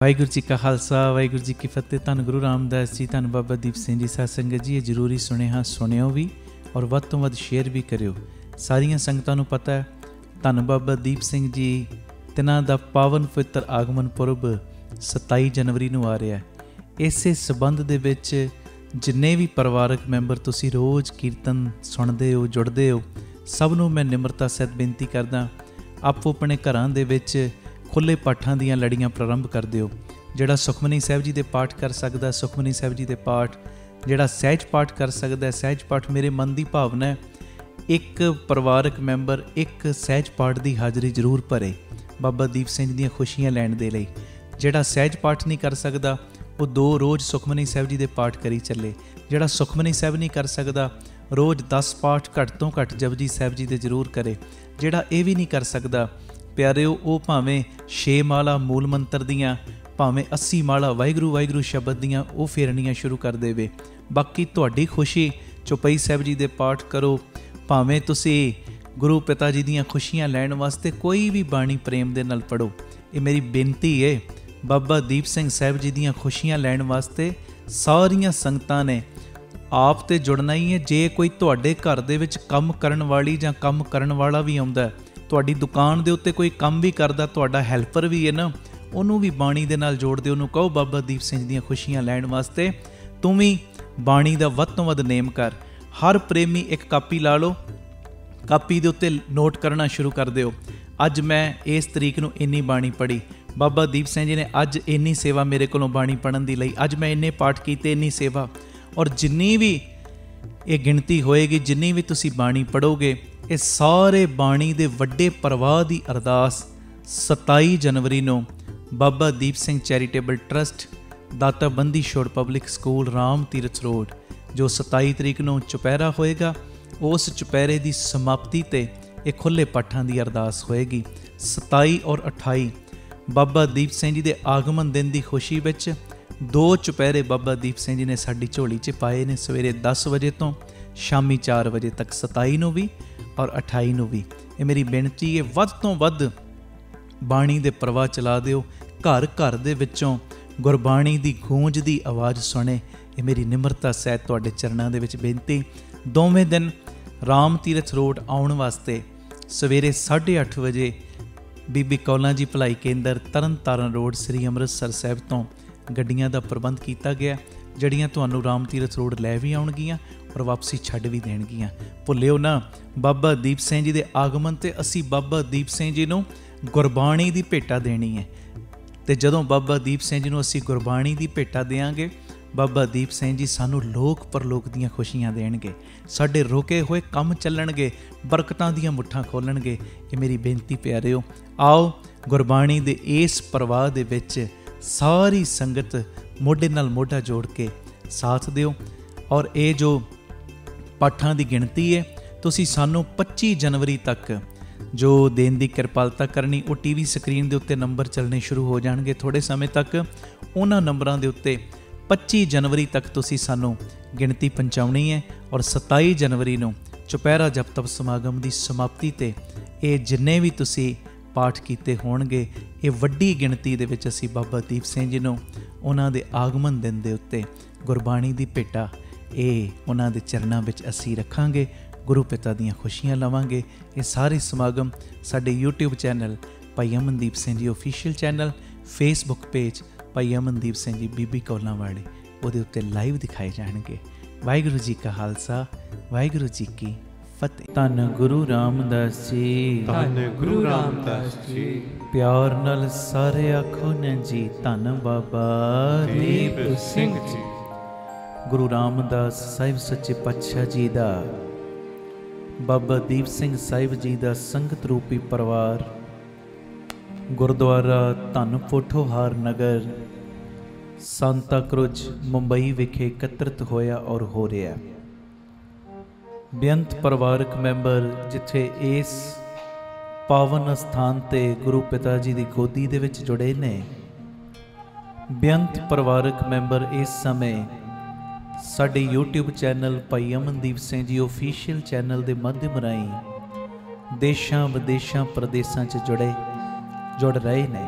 ਵਾਹਿਗੁਰੂ ਜੀ ਕਾ ਖਾਲਸਾ ਵਾਹਿਗੁਰੂ ਜੀ ਕੀ ਫਤਿਹ। ਧੰਨ ਗੁਰੂ ਰਾਮਦਾਸ ਜੀ, ਧੰਨ ਬਾਬਾ ਦੀਪ ਸਿੰਘ ਜੀ। ਸਾਧ ਸੰਗਤ ਜੀ, ਇਹ ਜ਼ਰੂਰੀ ਸੁਣਿਆ ਸੁਣਿਓ ਵੀ ਔਰ ਵੱਧ ਤੋਂ ਵੱਧ ਸ਼ੇਅਰ ਵੀ ਕਰਿਓ। ਸਾਰੀਆਂ ਸੰਗਤਾਂ ਨੂੰ ਪਤਾ ਹੈ ਧੰਨ ਬਾਬਾ ਦੀਪ ਸਿੰਘ ਜੀ ਤਿਨਾਂ ਦਾ ਪਾਵਨ ਪਵਿੱਤਰ ਆਗਮਨ ਪੁਰਬ 27 ਜਨਵਰੀ ਨੂੰ ਆ ਰਿਹਾ ਹੈ। ਇਸੇ ਸਬੰਧ ਦੇ ਵਿੱਚ ਜਿੰਨੇ ਵੀ ਪਰਿਵਾਰਕ ਮੈਂਬਰ ਤੁਸੀਂ ਰੋਜ਼ ਕੀਰਤਨ ਸੁਣਦੇ ਹੋ, ਜੁੜਦੇ ਹੋ, ਸਭ ਨੂੰ ਮੈਂ ਨਿਮਰਤਾ ਸਹਿਤ ਬੇਨਤੀ ਕਰਦਾ, ਆਪੋ ਆਪਣੇ ਘਰਾਂ ਦੇ ਵਿੱਚ ਖੁੱਲ੍ਹੇ ਪਾਠਾਂ ਦੀਆਂ ਲੜੀਆਂ ਪ੍ਰਾਰੰਭ ਕਰ ਦਿਓ। ਜਿਹੜਾ ਸੁਖਮਨੀ ਸਾਹਿਬ ਜੀ ਦੇ ਪਾਠ ਕਰ ਸਕਦਾ, ਸੁਖਮਨੀ ਸਾਹਿਬ ਜੀ ਦੇ ਪਾਠ, ਜਿਹੜਾ ਸਹਿਜ ਪਾਠ ਕਰ ਸਕਦਾ, ਸਹਿਜ ਪਾਠ। ਮੇਰੇ ਮਨ ਦੀ ਭਾਵਨਾ ਹੈ ਇੱਕ ਪਰਿਵਾਰਕ ਮੈਂਬਰ ਇੱਕ ਸਹਿਜ ਪਾਠ ਦੀ ਹਾਜ਼ਰੀ ਜ਼ਰੂਰ ਭਰੇ ਬਾਬਾ ਦੀਪ ਸਿੰਘ ਦੀਆਂ ਖੁਸ਼ੀਆਂ ਲੈਣ ਦੇ ਲਈ। ਜਿਹੜਾ ਸਹਿਜ ਪਾਠ ਨਹੀਂ ਕਰ ਸਕਦਾ ਉਹ 2 ਰੋਜ਼ ਸੁਖਮਨੀ ਸਾਹਿਬ ਜੀ ਦੇ ਪਾਠ ਕਰੀ ਚੱਲੇ। ਜਿਹੜਾ ਸੁਖਮਨੀ ਸਾਹਿਬ ਨਹੀਂ ਕਰ ਸਕਦਾ ਰੋਜ਼ 10 ਪਾਠ ਘੱਟ ਤੋਂ ਘੱਟ ਜਪਜੀ ਸਾਹਿਬ ਜੀ ਦੇ ਜ਼ਰੂਰ ਕਰੇ। ਜਿਹੜਾ ਇਹ ਵੀ ਨਹੀਂ ਕਰ ਸਕਦਾ ਪਿਆਰਿਓ, ਉਹ ਭਾਵੇਂ 6 ਮਾਲਾ ਮੂਲ ਮੰਤਰ ਦੀਆਂ, ਭਾਵੇਂ 80 ਮਾਲਾ ਵਾਹਿਗੁਰੂ ਵਾਹਿਗੁਰੂ ਸ਼ਬਦ ਦੀਆਂ ਉਹ ਫੇਰਨੀਆਂ ਸ਼ੁਰੂ ਕਰ ਦੇਵੇ। ਬਾਕੀ ਤੁਹਾਡੀ ਖੁਸ਼ੀ, ਚੌਪਈ ਸਾਹਿਬ ਜੀ ਦੇ ਪਾਠ ਕਰੋ, ਭਾਵੇਂ ਤੁਸੀਂ ਗੁਰੂ ਪਿਤਾ ਜੀ ਦੀਆਂ ਖੁਸ਼ੀਆਂ ਲੈਣ ਵਾਸਤੇ ਕੋਈ ਵੀ ਬਾਣੀ ਪ੍ਰੇਮ ਦੇ ਨਾਲ ਪੜ੍ਹੋ। ਇਹ ਮੇਰੀ ਬੇਨਤੀ ਹੈ। ਬਾਬਾ ਦੀਪ ਸਿੰਘ ਸਾਹਿਬ ਜੀ ਦੀਆਂ ਖੁਸ਼ੀਆਂ ਲੈਣ ਵਾਸਤੇ ਸਾਰੀਆਂ ਸੰਗਤਾਂ ਨੇ ਆਪ ਤੇ ਜੁੜਨਾ ਹੀ ਹੈ। ਜੇ ਕੋਈ ਤੁਹਾਡੇ ਘਰ ਦੇ ਵਿੱਚ ਕੰਮ ਕਰਨ ਵਾਲੀ ਜਾਂ ਕੰਮ ਕਰਨ ਵਾਲਾ ਵੀ ਆਉਂਦਾ, ਤੁਹਾਡੀ ਦੁਕਾਨ ਦੇ ਉੱਤੇ ਕੋਈ ਕੰਮ ਵੀ ਕਰਦਾ, ਤੁਹਾਡਾ ਹੈਲਪਰ ਵੀ ਹੈ ਨਾ, ਉਹਨੂੰ ਵੀ ਬਾਣੀ ਦੇ ਨਾਲ ਜੋੜ ਦਿਓ। ਉਹਨੂੰ ਕਹੋ ਬਾਬਾ ਦੀਪ ਸਿੰਘ ਦੀਆਂ ਖੁਸ਼ੀਆਂ ਲੈਣ ਵਾਸਤੇ ਤੂੰ ਵੀ ਬਾਣੀ ਦਾ ਵੱਧ ਤੋਂ ਵੱਧ ਨੇਮ ਕਰ। ਹਰ ਪ੍ਰੇਮੀ ਇੱਕ ਕਾਪੀ ਲਾ ਲਓ, ਕਾਪੀ ਦੇ ਉੱਤੇ ਨੋਟ ਕਰਨਾ ਸ਼ੁਰੂ ਕਰ ਦਿਓ। ਅੱਜ ਮੈਂ ਇਸ ਤਰੀਕ ਨੂੰ ਇੰਨੀ ਬਾਣੀ ਪੜ੍ਹੀ, ਬਾਬਾ ਦੀਪ ਸਿੰਘ ਜੀ ਨੇ ਅੱਜ ਇੰਨੀ ਸੇਵਾ ਮੇਰੇ ਕੋਲੋਂ ਬਾਣੀ ਪੜ੍ਹਨ ਦੀ ਲਈ, ਅੱਜ ਮੈਂ ਇੰਨੇ ਪਾਠ ਕੀਤੇ, ਇੰਨੀ ਸੇਵਾ। ਔਰ ਜਿੰਨੀ ਵੀ ਇਹ ਗਿਣਤੀ ਹੋਏਗੀ, ਜਿੰਨੀ ਵੀ ਤੁਸੀਂ ਬਾਣੀ ਪੜ੍ਹੋਗੇ, ਇਹ ਸਾਰੇ ਬਾਣੀ ਦੇ ਵੱਡੇ ਪ੍ਰਵਾਹ ਦੀ ਅਰਦਾਸ 27 ਜਨਵਰੀ ਨੂੰ ਬਾਬਾ ਦੀਪ ਸਿੰਘ ਚੈਰੀਟੇਬਲ ਟਰਸਟ, ਦਾਤਾ Bandi Chhor public school, Ram Tirath road, ਜੋ 27 ਤਰੀਕ ਨੂੰ ਚੁਪਹਿਰਾ ਹੋਏਗਾ, ਉਸ ਚੁਪਹਿਰੇ ਦੀ ਸਮਾਪਤੀ 'ਤੇ ਇਹ ਖੁੱਲ੍ਹੇ ਪਾਠਾਂ ਦੀ ਅਰਦਾਸ ਹੋਏਗੀ। 27 ਔਰ 28 ਬਾਬਾ ਦੀਪ ਸਿੰਘ ਜੀ ਦੇ ਆਗਮਨ ਦਿਨ ਦੀ ਖੁਸ਼ੀ ਵਿੱਚ 2 ਚੁਪਹਿਰੇ ਬਾਬਾ ਦੀਪ ਸਿੰਘ ਜੀ ਨੇ ਸਾਡੀ ਝੋਲੀ 'ਚ ਪਾਏ ਨੇ, ਸਵੇਰੇ 10 ਵਜੇ ਤੋਂ ਸ਼ਾਮੀ 4 ਵਜੇ ਤੱਕ, 27 ਨੂੰ ਵੀ ਔਰ 28 ਨੂੰ ਵੀ। ਇਹ ਮੇਰੀ ਬੇਨਤੀ ਹੈ, ਵੱਧ ਤੋਂ ਵੱਧ ਬਾਣੀ ਦੇ ਪ੍ਰਵਾਹ ਚਲਾ ਦਿਓ। ਘਰ ਘਰ ਦੇ ਵਿੱਚੋਂ ਗੁਰਬਾਣੀ ਦੀ ਗੂੰਜ ਦੀ ਆਵਾਜ਼ ਸੁਣੇ। ਇਹ ਮੇਰੀ ਨਿਮਰਤਾ ਸਹਿਤ ਤੁਹਾਡੇ ਚਰਨਾਂ ਦੇ ਵਿੱਚ ਬੇਨਤੀ। ਦੋਵੇਂ ਦਿਨ ਰਾਮ ਤੀਰਥ ਰੋਡ ਆਉਣ ਵਾਸਤੇ ਸਵੇਰੇ 8:30 ਵਜੇ ਬੀਬੀ ਕੌਲਾਂ ਜੀ ਭਲਾਈ ਕੇਂਦਰ, ਤਰਨ ਤਾਰਨ ਰੋਡ, ਸ੍ਰੀ ਅੰਮ੍ਰਿਤਸਰ ਸਾਹਿਬ ਤੋਂ ਗੱਡੀਆਂ ਦਾ ਪ੍ਰਬੰਧ ਕੀਤਾ ਗਿਆ, ਜਿਹੜੀਆਂ ਤੁਹਾਨੂੰ ਰਾਮ ਤੀਰਥ ਰੋਡ ਲੈ ਵੀ ਆਉਣਗੀਆਂ ਔਰ ਵਾਪਸੀ ਛੱਡ ਵੀ ਦੇਣਗੀਆਂ। ਭੁੱਲਿਓ ਨਾ, ਬਾਬਾ ਦੀਪ ਸਿੰਘ ਜੀ ਦੇ ਆਗਮਨ 'ਤੇ ਅਸੀਂ ਬਾਬਾ ਦੀਪ ਸਿੰਘ ਜੀ ਨੂੰ ਗੁਰਬਾਣੀ ਦੀ ਭੇਟਾ ਦੇਣੀ ਹੈ। ਅਤੇ ਜਦੋਂ ਬਾਬਾ ਦੀਪ ਸਿੰਘ ਜੀ ਨੂੰ ਅਸੀਂ ਗੁਰਬਾਣੀ ਦੀ ਭੇਟਾ ਦਿਆਂਗੇ, ਬਾਬਾ ਦੀਪ ਸਿੰਘ ਜੀ ਸਾਨੂੰ ਲੋਕ ਪਰਲੋਕ ਦੀਆਂ ਖੁਸ਼ੀਆਂ ਦੇਣਗੇ, ਸਾਡੇ ਰੁਕੇ ਹੋਏ ਕੰਮ ਚੱਲਣਗੇ, ਬਰਕਤਾਂ ਦੀਆਂ ਮੁੱਠਾਂ ਖੋਲ੍ਹਣਗੇ। ਇਹ ਮੇਰੀ ਬੇਨਤੀ ਪਿਆਰਿਓ, ਆਓ ਗੁਰਬਾਣੀ ਦੇ ਇਸ ਪ੍ਰਵਾਹ ਦੇ ਵਿੱਚ ਸਾਰੀ ਸੰਗਤ ਮੋਢੇ ਨਾਲ ਮੋਢਾ ਜੋੜ ਕੇ ਸਾਥ ਦਿਓ। ਔਰ ਇਹ ਜੋ ਪਾਠਾਂ ਦੀ ਗਿਣਤੀ ਹੈ, ਤੁਸੀਂ ਸਾਨੂੰ 25 ਜਨਵਰੀ ਤੱਕ ਜੋ ਦੇਣ ਦੀ ਕਿਰਪਾਲਤਾ ਕਰਨੀ, ਉਹ ਟੀਵੀ ਸਕਰੀਨ ਦੇ ਉੱਤੇ ਨੰਬਰ ਚੱਲਣੇ ਸ਼ੁਰੂ ਹੋ ਜਾਣਗੇ ਥੋੜ੍ਹੇ ਸਮੇਂ ਤੱਕ। ਉਹਨਾਂ ਨੰਬਰਾਂ ਦੇ ਉੱਤੇ 25 ਜਨਵਰੀ ਤੱਕ ਤੁਸੀਂ ਸਾਨੂੰ ਗਿਣਤੀ ਪਹੁੰਚਾਉਣੀ ਹੈ। ਔਰ 27 ਜਨਵਰੀ ਨੂੰ ਚੁਪਹਿਰਾ ਜਪ ਤਪ ਸਮਾਗਮ ਦੀ ਸਮਾਪਤੀ 'ਤੇ ਇਹ ਜਿੰਨੇ ਵੀ ਤੁਸੀਂ ਪਾਠ ਕੀਤੇ ਹੋਣਗੇ, ਇਹ ਵੱਡੀ ਗਿਣਤੀ ਦੇ ਵਿੱਚ ਅਸੀਂ ਬਾਬਾ ਦੀਪ ਸਿੰਘ ਜੀ ਨੂੰ ਉਹਨਾਂ ਦੇ ਆਗਮਨ ਦਿਨ ਦੇ ਉੱਤੇ ਗੁਰਬਾਣੀ ਦੀ ਭੇਟਾ ਇਹ ਉਹਨਾਂ ਦੇ ਚਰਨਾਂ ਵਿੱਚ ਅਸੀਂ ਰੱਖਾਂਗੇ, ਗੁਰੂ ਪਿਤਾ ਦੀਆਂ ਖੁਸ਼ੀਆਂ ਲਵਾਂਗੇ। ਇਹ ਸਾਰੇ ਸਮਾਗਮ ਸਾਡੇ YouTube ਚੈਨਲ ਭਾਈ Amandeep Singh ji official channel, Facebook page ਭਾਈ ਅਮਨਦੀਪ ਸਿੰਘ ਜੀ ਬੀਬੀ ਕੌਲਾਂ ਵਾਲੇ, ਉਹਦੇ ਉੱਤੇ ਲਾਈਵ ਦਿਖਾਏ ਜਾਣਗੇ। ਵਾਹਿਗੁਰੂ ਜੀ ਕਾ ਖਾਲਸਾ, ਵਾਹਿਗੁਰੂ ਜੀ ਕੀ ਫਤਿਹ। ਧੰਨ ਗੁਰੂ ਰਾਮਦਾਸ ਜੀ, ਧੰਨ ਗੁਰੂ ਰਾਮਦਾਸ ਜੀ। ਪਿਆਰ ਨਾਲ ਸਾਰੇ ਆਖੋ ਨੇ ਜੀ, ਧੰਨ ਬਾਬਾ ਦੀਪ ਸਿੰਘ ਜੀ। ਗੁਰੂ ਰਾਮਦਾਸ ਸਾਹਿਬ ਸੱਚੇ ਪਾਤਸ਼ਾਹ ਜੀ ਦਾ, ਬਾਬਾ ਦੀਪ ਸਿੰਘ ਸਾਹਿਬ ਜੀ ਦਾ ਸੰਗਤ ਰੂਪੀ ਪਰਿਵਾਰ ਗੁਰਦੁਆਰਾ ਧੰਨ ਪੋਠੋਹਾਰ ਨਗਰ, ਸੰਤਾ ਕਰੂਜ਼, ਮੁੰਬਈ ਵਿਖੇ ਇਕੱਤਰਿਤ ਹੋਇਆ ਔਰ ਹੋ ਰਿਹਾ। ਬੇਅੰਤ ਪਰਿਵਾਰਕ ਮੈਂਬਰ ਜਿੱਥੇ ਇਸ ਪਾਵਨ ਅਸਥਾਨ 'ਤੇ ਗੁਰੂ ਪਿਤਾ ਜੀ ਦੀ ਗੋਦੀ ਦੇ ਵਿੱਚ ਜੁੜੇ ਨੇ, ਬੇਅੰਤ ਪਰਿਵਾਰਕ ਮੈਂਬਰ ਇਸ ਸਮੇਂ ਸਾਡੇ YouTube ਚੈਨਲ ਭਾਈ ਅਮਨਦੀਪ ਸਿੰਘ ਜੀ ਆਫੀਸ਼ੀਅਲ ਚੈਨਲ ਦੇ ਮਾਧਿਅਮ ਰਾਹੀਂ ਦੇਸ਼ਾਂ ਵਿਦੇਸ਼ਾਂ ਪ੍ਰਦੇਸ਼ਾਂ 'ਚ ਜੁੜ ਰਹੇ ਨੇ।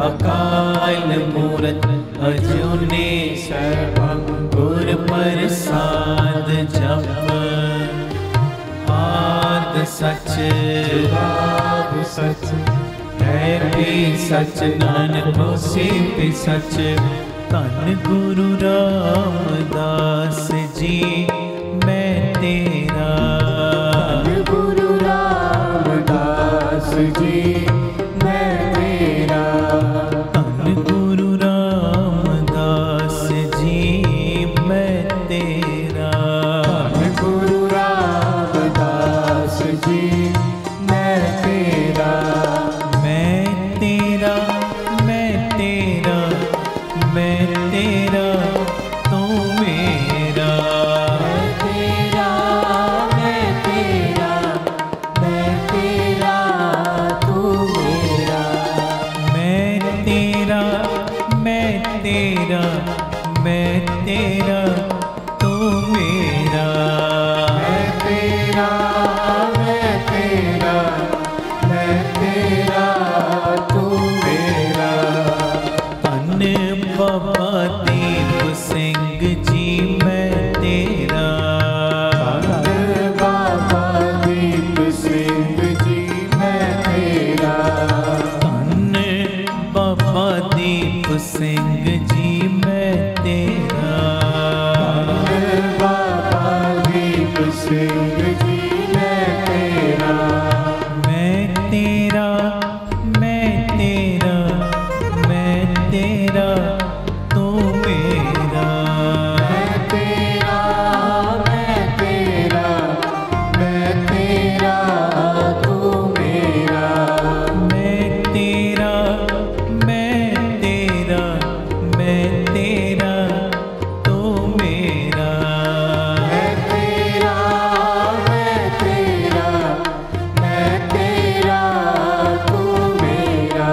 अकाल मूरत अजूनी सरबं गुर प्रसाद जप आद सच जुगाद सच है भी सच नानक होसी भी सच धन गुरु रामदास जी मैं तेरा गुरु रामदास जी मैं तेरा धन गुरु रामदास जी मैं तेरा गुरु रामदास जी मैं तेरा मैं तेरा मैं तेरा मैं तेरा तू मेरा मैं तेरा मैं तेरा मैं तेरा तू मेरा मैं तेरा मैं तेरा मैं तेरा तू मेरा मैं तेरा मैं तेरा मैं तेरा तू मेरा धन बाबा दीप सिंह जी मैं तेरा धन बाबा दीप सिंह जी मैं तेरा धन बाबा दीप सिंह जी मैं तेरा धन बाबा दीप सिंह जी मैं तेरा मैं तेरा मैं तेरा मैं तेरा तू मेरा मैं तेरा मैं तेरा मैं तेरा तू मेरा मैं तेरा मैं तेरा मैं तेरा तू मेरा मैं तेरा मैं तेरा मैं तेरा तू मेरा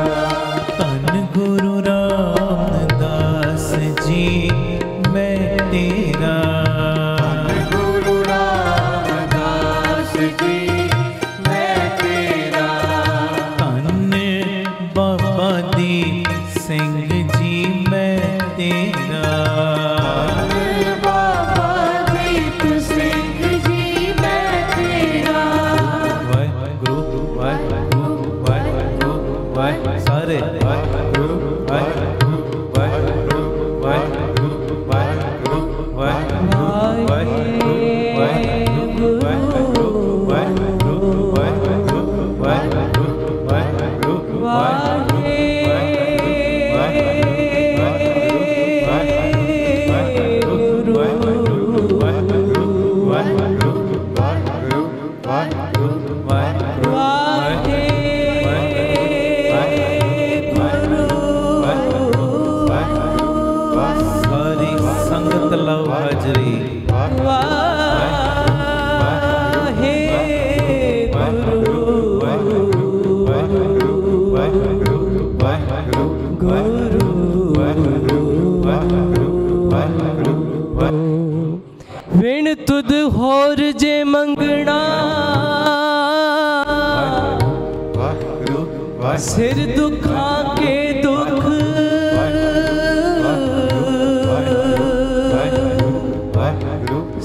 धन गुरु रामदास जी मैं तेरा गुरु रामदास जी मैं तेरा धन बाबा दीप सिंह जी मैं तेरा बाबा दीप सिंह जी मैं तेरा वाहिगुरु वाहिगुरु वाहिगुरु वाहिगुरु सारे वाहिगुरु वाहिगुरु वाहिगुरु वाहिगुरु वाहिगुरु वाहिगुरु वाहिगुरु वाहिगुरु वाहिगुरु वाहिगुरु वाहिगुरु वाहिगुरु सारी संगत लाओ हाजरी विण तुद होर जे मंगना सिर दुखा के दुख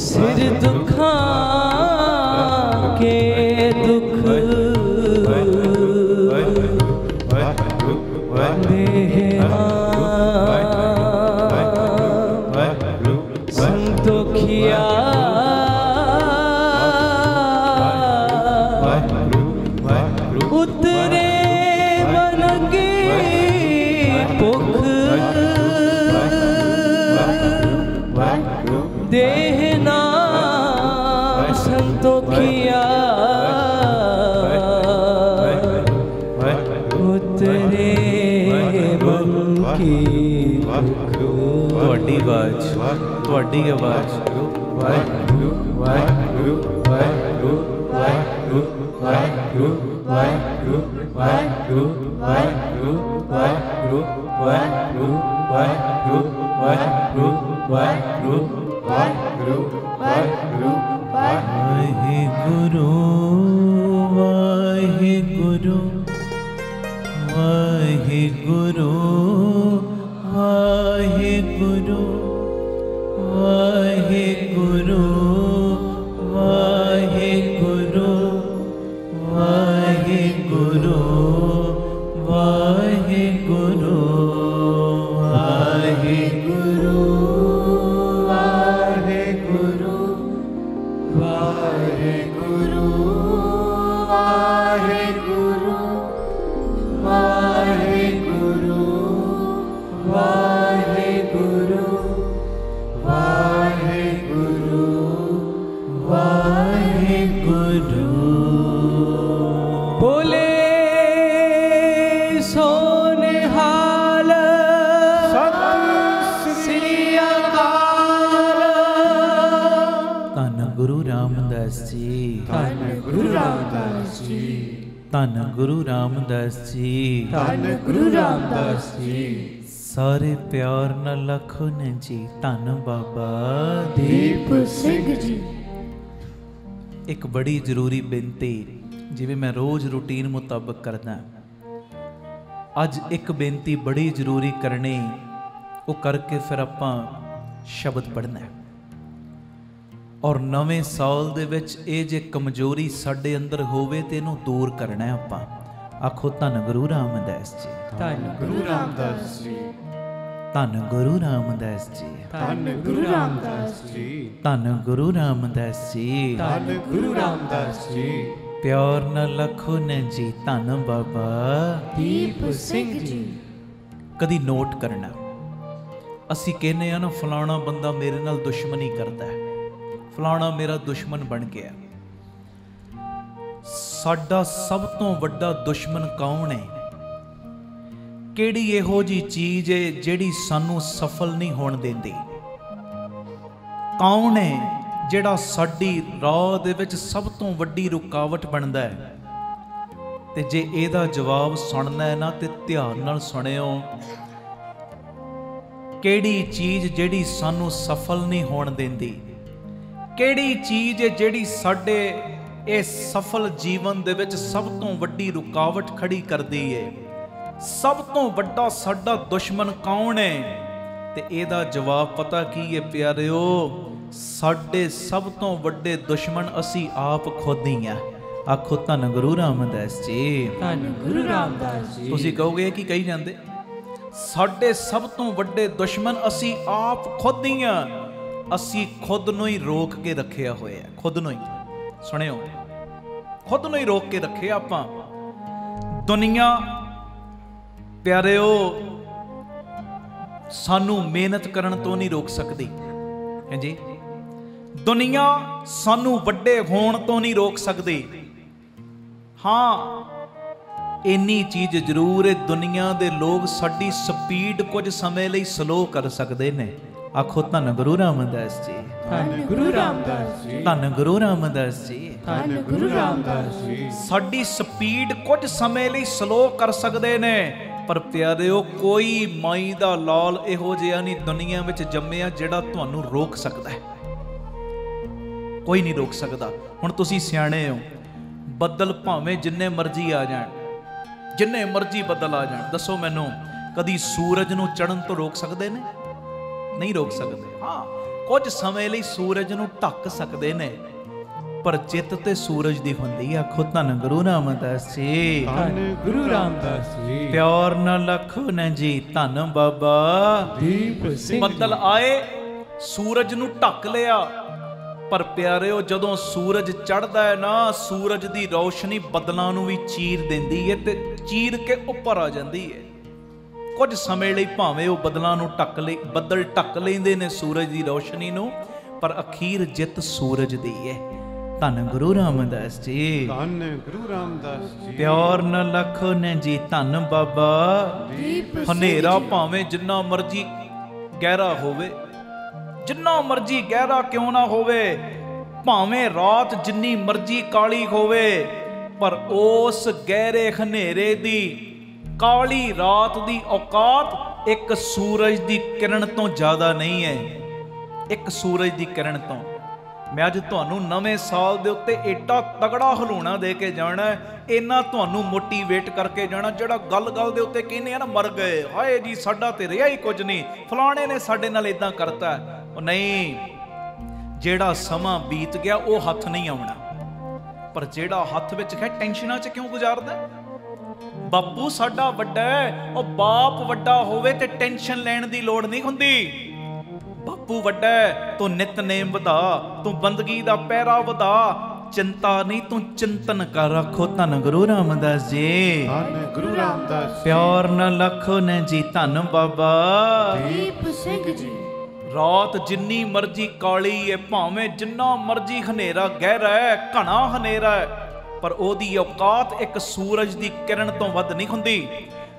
सिर दुखा के दुख संतोखिया उतरे मन के भुख देहना संतोखिया उतरे मन की ਤੁਹਾਡੀ ਆਵਾਜ਼ ਤੁਹਾਡੀ ਆਵਾਜ਼ ਵਾਹਿਗੁਰੂ ਵਾਹਿਗੁਰੂ ਵਾਹਿਗੁਰੂ ਵਾਹਿਗੁਰੂ ਵਾਹਿਗੁਰੂ ਵਾਹਿਗੁਰੂ ਵਾਹਿਗੁਰੂ ਵਾਹਿਗੁਰੂ ਵਾਹਿਗੁਰੂ ਵਾਹਿਗੁਰੂ ਵਾਹਿਗੁਰੂ ਵਾਹਿਗੁਰੂ ਵਾਹਿਗੁਰੂ ਵਾਹਿਗੁਰੂ ਵਾਹਿਗੁਰੂ ਵਾਹਿਗੁਰੂ ਵਾਹਿਗੁਰੂ ਵਾਹਿਗੁਰੂ ਵਾਹਿਗੁਰੂ ਵਾਹਿਗੁਰੂ ਵਾਹਿਗੁਰੂ ਵਾਹਿਗੁਰੂ ਵਾਹਿਗੁਰੂ ਵਾਹਿਗੁਰੂ ਵਾਹਿਗੁਰੂ ਵਾਹਿਗੁਰੂ ਵਾਹਿਗੁਰੂ ਵਾਹਿਗੁਰੂ ਵਾਹਿਗੁਰੂ ਵਾਹਿਗੁਰੂ ਵਾਹਿਗੁਰੂ। ਬੋਲੇ ਸੋ ਨਿਹਾਲ ਸਤਿ ਸ੍ਰੀ ਅਕਾਲ। ਧੰਨ ਗੁਰੂ ਰਾਮਦਾਸ ਜੀ, ਧੰਨ ਗੁਰੂ ਰਾਮਦਾਸ ਜੀ, ਧੰਨ ਗੁਰੂ ਰਾਮਦਾਸ ਜੀ, ਧੰਨ ਗੁਰੂ ਰਾਮਦਾਸ ਜੀ। ਸਾਰੇ ਪਿਆਰ ਨਾਲ ਲਖੋ ਨੇ ਜੀ ਧੰਨ ਬਾਬਾ ਦੀਪ ਸਿੰਘ ਜੀ। ਇੱਕ ਬੜੀ ਜ਼ਰੂਰੀ ਬੇਨਤੀ, ਜਿਵੇਂ ਮੈਂ ਰੋਜ਼ ਰੂਟੀਨ ਮੁਤਾਬਕ ਕਰਦਾ, ਅੱਜ ਇੱਕ ਬੇਨਤੀ ਬੜੀ ਜ਼ਰੂਰੀ ਕਰਨੀ, ਉਹ ਕਰਕੇ ਫਿਰ ਆਪਾਂ ਸ਼ਬਦ ਪੜ੍ਹਨਾ। ਔਰ ਨਵੇਂ ਸਾਲ ਦੇ ਵਿੱਚ ਇਹ ਜੇ ਕਮਜ਼ੋਰੀ ਸਾਡੇ ਅੰਦਰ ਹੋਵੇ ਤੇ ਇਹਨੂੰ ਦੂਰ ਕਰਨਾ ਆਪਾਂ। ਆਖੋ ਧੰਨ ਗੁਰੂ ਰਾਮਦਾਸ ਜੀ, ਧੰਨ ਗੁਰੂ ਰਾਮਦਾਸ ਜੀ, ਧੰਨ ਗੁਰੂ ਰਾਮਦਾਸ ਜੀ, ਧੰਨ ਗੁਰੂ ਰਾਮਦਾਸ ਜੀ, ਧੰਨ ਗੁਰੂ ਰਾਮਦਾਸ ਜੀ, ਧੰਨ ਗੁਰੂ ਰਾਮਦਾਸ ਜੀ। ਪਿਆਰ ਨਾਲ ਲਖੋ ਨੇ ਜੀ ਧੰਨ ਬਾਬਾ ਦੀਪ ਸਿੰਘ ਜੀ। ਕਦੀ ਨੋਟ ਕਰਨਾ, ਅਸੀਂ ਕਹਿੰਦੇ ਆ ਨਾ ਫਲਾਣਾ ਬੰਦਾ ਮੇਰੇ ਨਾਲ ਦੁਸ਼ਮਣੀ ਕਰਦਾ ਹੈ, ਫਲਾਣਾ ਮੇਰਾ ਦੁਸ਼ਮਨ ਬਣ ਗਿਆ। ਸਾਡਾ ਸਭ ਤੋਂ ਵੱਡਾ ਦੁਸ਼ਮਨ ਕੌਣ ਹੈ? ਕਿਹੜੀ ਇਹੋ ਜੀ ਚੀਜ਼ ਹੈ ਜਿਹੜੀ ਸਾਨੂੰ ਸਫਲ ਨਹੀਂ ਹੋਣ ਦਿੰਦੀ? ਕੌਣ ਹੈ ਜਿਹੜਾ ਸਾਡੀ ਰਾਹ ਦੇ ਵਿੱਚ ਸਭ ਤੋਂ ਵੱਡੀ ਰੁਕਾਵਟ ਬਣਦਾ ਹੈ? ਤੇ ਜੇ ਇਹਦਾ ਜਵਾਬ ਸੁਣਨਾ ਹੈ ਨਾ ਤੇ ਧਿਆਨ ਨਾਲ ਸੁਣਿਓ। ਕਿਹੜੀ ਚੀਜ਼ ਜਿਹੜੀ ਸਾਨੂੰ ਸਫਲ ਨਹੀਂ ਹੋਣ ਦਿੰਦੀ? ਕਿਹੜੀ ਚੀਜ਼ ਹੈ ਜਿਹੜੀ ਸਾਡੇ ਇਹ ਸਫਲ ਜੀਵਨ ਦੇ ਵਿੱਚ ਸਭ ਤੋਂ ਵੱਡੀ ਰੁਕਾਵਟ ਖੜੀ ਕਰਦੀ ਹੈ? ਸਭ ਤੋਂ ਵੱਡਾ ਸਾਡਾ ਦੁਸ਼ਮਨ ਕੌਣ ਹੈ? ਤੇ ਇਹਦਾ ਜਵਾਬ ਪਤਾ ਕੀ ਹੈ ਪਿਆਰਿਓ? ਸਾਡੇ ਸਭ ਤੋਂ ਵੱਡੇ ਦੁਸ਼ਮਨ ਅਸੀਂ ਆਪ ਖੁਦ ਹੀ ਆ। ਆਖੋ ਧੰਨ ਗੁਰੂ ਰਾਮਦਾਸ ਜੀ, ਧੰਨ ਗੁਰੂ ਰਾਮਦਾਸ ਜੀ। ਤੁਸੀਂ ਕਹੋਗੇ ਕੀ ਕਹੀ ਜਾਂਦੇ? ਸਾਡੇ ਸਭ ਤੋਂ ਵੱਡੇ ਦੁਸ਼ਮਨ ਅਸੀਂ ਆਪ ਖੁਦ ਹੀ ਆ। ਅਸੀਂ ਖੁਦ ਨੂੰ ਹੀ ਰੋਕ ਕੇ ਰੱਖਿਆ ਹੋਇਆ, ਖੁਦ ਨੂੰ ਹੀ। ਸੁਣਿਓ, ਖੁਦ ਨੂੰ ਹੀ ਰੋਕ ਕੇ ਰੱਖਿਆ ਆਪਾਂ। ਦੁਨੀਆ ਪਿਆਰਿਓ ਸਾਨੂੰ ਮਿਹਨਤ ਕਰਨ ਤੋਂ ਨਹੀਂ ਰੋਕ ਸਕਦੀ, ਹਾਂਜੀ। ਦੁਨੀਆ ਸਾਨੂੰ ਵੱਡੇ ਹੋਣ ਤੋਂ ਨਹੀਂ ਰੋਕ ਸਕਦੀ। ਹਾਂ, ਇੰਨੀ ਚੀਜ਼ ਜ਼ਰੂਰ ਹੈ, ਦੁਨੀਆ ਦੇ ਲੋਕ ਸਾਡੀ ਸਪੀਡ ਕੁਝ ਸਮੇਂ ਲਈ ਸਲੋ ਕਰ ਸਕਦੇ ਨੇ। ਆਖੋ ਧੰਨ ਗੁਰੂ ਰਾਮਦਾਸ ਜੀ, ਧੰਨ ਗੁਰੂ ਰਾਮਦਾਸ ਜੀ, ਧੰਨ ਗੁਰੂ ਰਾਮਦਾਸ ਜੀ, ਧੰਨ ਗੁਰੂ ਰਾਮਦਾਸ ਜੀ। ਸਾਡੀ ਸਪੀਡ ਕੁਝ ਸਮੇਂ ਲਈ ਸਲੋ ਕਰ ਸਕਦੇ ਨੇ, ਪਰ ਪਿਆਰਿਓ ਕੋਈ ਮਾਈ ਦਾ ਲਾਲ ਇਹੋ ਜਿਹਾ ਨਹੀਂ ਦੁਨੀਆ ਵਿੱਚ ਜੰਮਿਆ ਜਿਹੜਾ ਤੁਹਾਨੂੰ ਰੋਕ ਸਕਦਾ ਹੈ। ਕੋਈ ਨਹੀਂ ਰੋਕ ਸਕਦਾ। ਹੁਣ ਤੁਸੀਂ ਸਿਆਣੇ ਹੋ, ਬੱਦਲ ਭਾਵੇਂ ਜਿੰਨੇ ਮਰਜ਼ੀ ਆ ਜਾਣ, ਜਿੰਨੇ ਮਰਜ਼ੀ ਬੱਦਲ ਆ ਜਾਣ, ਦੱਸੋ ਮੈਨੂੰ ਕਦੀ ਸੂਰਜ ਨੂੰ ਚੜ੍ਹਨ ਤੋਂ ਰੋਕ ਸਕਦੇ ਨੇ? ਨਹੀਂ ਰੋਕ ਸਕਦੇ। ਹਾਂ, ਕੁਝ ਸਮੇਂ ਲਈ ਸੂਰਜ ਨੂੰ ਢੱਕ ਸਕਦੇ ਨੇ, ਪਰ ਚਿੱਤ ਤੇ ਸੂਰਜ ਦੀ ਹੁੰਦੀ। ਆਖੋ ਧੰਨ ਗੁਰੂ ਰਾਮਦਾਸ ਜੀ, ਧੰਨ ਗੁਰੂ ਰਾਮਦਾਸ ਜੀ। ਪਿਆਰ ਨਾਲ ਲਖੋ ਨੇ ਜੀ ਧੰਨ ਬਾਬਾ ਦੀਪ ਸਿੰਘ। ਬੱਦਲ ਆਏ, ਸੂਰਜ ਨੂੰ ਢੱਕ ਲਿਆ, ਪਰ ਪਿਆਰਿਓ ਜਦੋਂ ਸੂਰਜ ਚੜ੍ਹਦਾ ਹੈ ਨਾ, ਸੂਰਜ ਦੀ ਰੌਸ਼ਨੀ ਬੱਦਲਾਂ ਨੂੰ ਵੀ ਚੀਰ ਦਿੰਦੀ ਹੈ ਤੇ ਚੀਰ ਕੇ ਉੱਪਰ ਆ ਜਾਂਦੀ ਹੈ। ਕੁਝ ਸਮੇਂ ਲਈ ਭਾਵੇਂ ਉਹ ਬੱਦਲਾਂ ਨੂੰ ਬੱਦਲ ਢੱਕ ਲੈਂਦੇ ਨੇ ਸੂਰਜ ਦੀ ਰੌਸ਼ਨੀ ਨੂੰ, ਪਰ ਅਖੀਰ ਜਿੱਤ ਸੂਰਜ ਦੀ ਹੈ। ਧੰਨ ਗੁਰੂ ਰਾਮਦਾਸ ਜੀ, ਧੰਨ ਗੁਰੂ ਰਾਮਦਾਸ ਜੀ। ਪਿਆਰ ਨਾਲ ਲਖੋ ਨੇ ਜੀ ਧੰਨ ਬਾਬਾ ਹਨੇਰਾ ਭਾਵੇਂ ਜਿੰਨਾ ਮਰਜੀ ਗਹਿਰਾ ਹੋਵੇ, ਜਿੰਨਾ ਮਰਜੀ ਗਹਿਰਾ ਕਿਉਂ ਨਾ ਹੋਵੇ, ਭਾਵੇਂ ਰਾਤ ਜਿੰਨੀ ਮਰਜੀ ਕਾਲੀ ਹੋਵੇ, ਪਰ ਉਸ ਗਹਿਰੇ ਹਨੇਰੇ ਦੀ, ਕਾਲੀ ਰਾਤ ਦੀ ਔਕਾਤ ਇੱਕ ਸੂਰਜ ਦੀ ਕਿਰਨ ਤੋਂ ਜ਼ਿਆਦਾ ਨਹੀਂ ਹੈ। ਇੱਕ ਸੂਰਜ ਦੀ ਕਿਰਨ ਤੋਂ। ਮੈਂ ਅੱਜ ਤੁਹਾਨੂੰ ਨਵੇਂ ਸਾਲ ਦੇ ਉੱਤੇ ਏਡਾ ਤਗੜਾ ਹਲੂਣਾ ਦੇ ਕੇ ਜਾਣਾ, ਇਹਨਾਂ ਤੁਹਾਨੂੰ ਮੋਟੀਵੇਟ ਕਰਕੇ ਜਾਣਾ। ਜਿਹੜਾ ਗੱਲ ਦੇ ਉੱਤੇ ਕਹਿੰਦੇ ਆ ਨਾ ਮਰ ਗਏ, ਹਾਏ ਜੀ ਸਾਡਾ ਤੇ ਰਿਹਾ ਹੀ ਕੁਝ ਨਹੀਂ, ਫਲਾਣੇ ਨੇ ਸਾਡੇ ਨਾਲ ਇਦਾਂ ਕਰਤਾ। ਉਹ ਨਹੀਂ, ਜਿਹੜਾ ਸਮਾਂ ਬੀਤ ਗਿਆ ਉਹ ਹੱਥ ਨਹੀਂ ਆਉਣਾ, ਪਰ ਜਿਹੜਾ ਹੱਥ ਵਿੱਚ ਹੈ ਟੈਨਸ਼ਨਾਂ 'ਚ ਕਿਉਂ ਗੁਜ਼ਾਰਦਾ? ਬਾਪੂ ਸਾਡਾ ਵੱਡਾ ਹੈ, ਉਹ ਬਾਪ ਵੱਡਾ ਹੋਵੇ ਤੇ ਟੈਨਸ਼ਨ ਲੈਣ ਦੀ ਲੋੜ ਨਹੀਂ ਹੁੰਦੀ। ਬਾਪੂ ਵੱਡਾ ਹੈ, ਤੂੰ ਨਿਤਨੇਮ ਵਧਾ, ਤੂੰ ਬੰਦਗੀ ਦਾ ਪਹਿਰਾ ਵਧਾ, ਚਿੰਤਾ ਨਹੀਂ ਤੂੰ ਚਿੰਤਨ ਕਰ ਰੱਖੋ। ਧੰਨ ਗੁਰੂ ਰਾਮਦਾਸ ਜੀ, ਧੰਨ ਗੁਰੂ ਰਾਮਦਾਸ ਜੀ। ਪਿਆਰ ਨਾਲ ਲੱਖੋ ਨੇ ਜੀ, ਧੰਨ ਬਾਬਾ ਦੀਪ ਸਿੰਘ ਜੀ। ਰਾਤ ਜਿੰਨੀ ਮਰਜੀ ਕਾਲੀ ਏ, ਭਾਵੇਂ ਜਿੰਨਾ ਮਰਜੀ ਹਨੇਰਾ ਗਹਿਰਾ ਹੈ, ਘਣਾ ਹਨੇਰਾ ਹੈ, ਪਰ ਉਹਦੀ ਔਕਾਤ ਇੱਕ ਸੂਰਜ ਦੀ ਕਿਰਨ ਤੋਂ ਵੱਧ ਨਹੀਂ ਹੁੰਦੀ।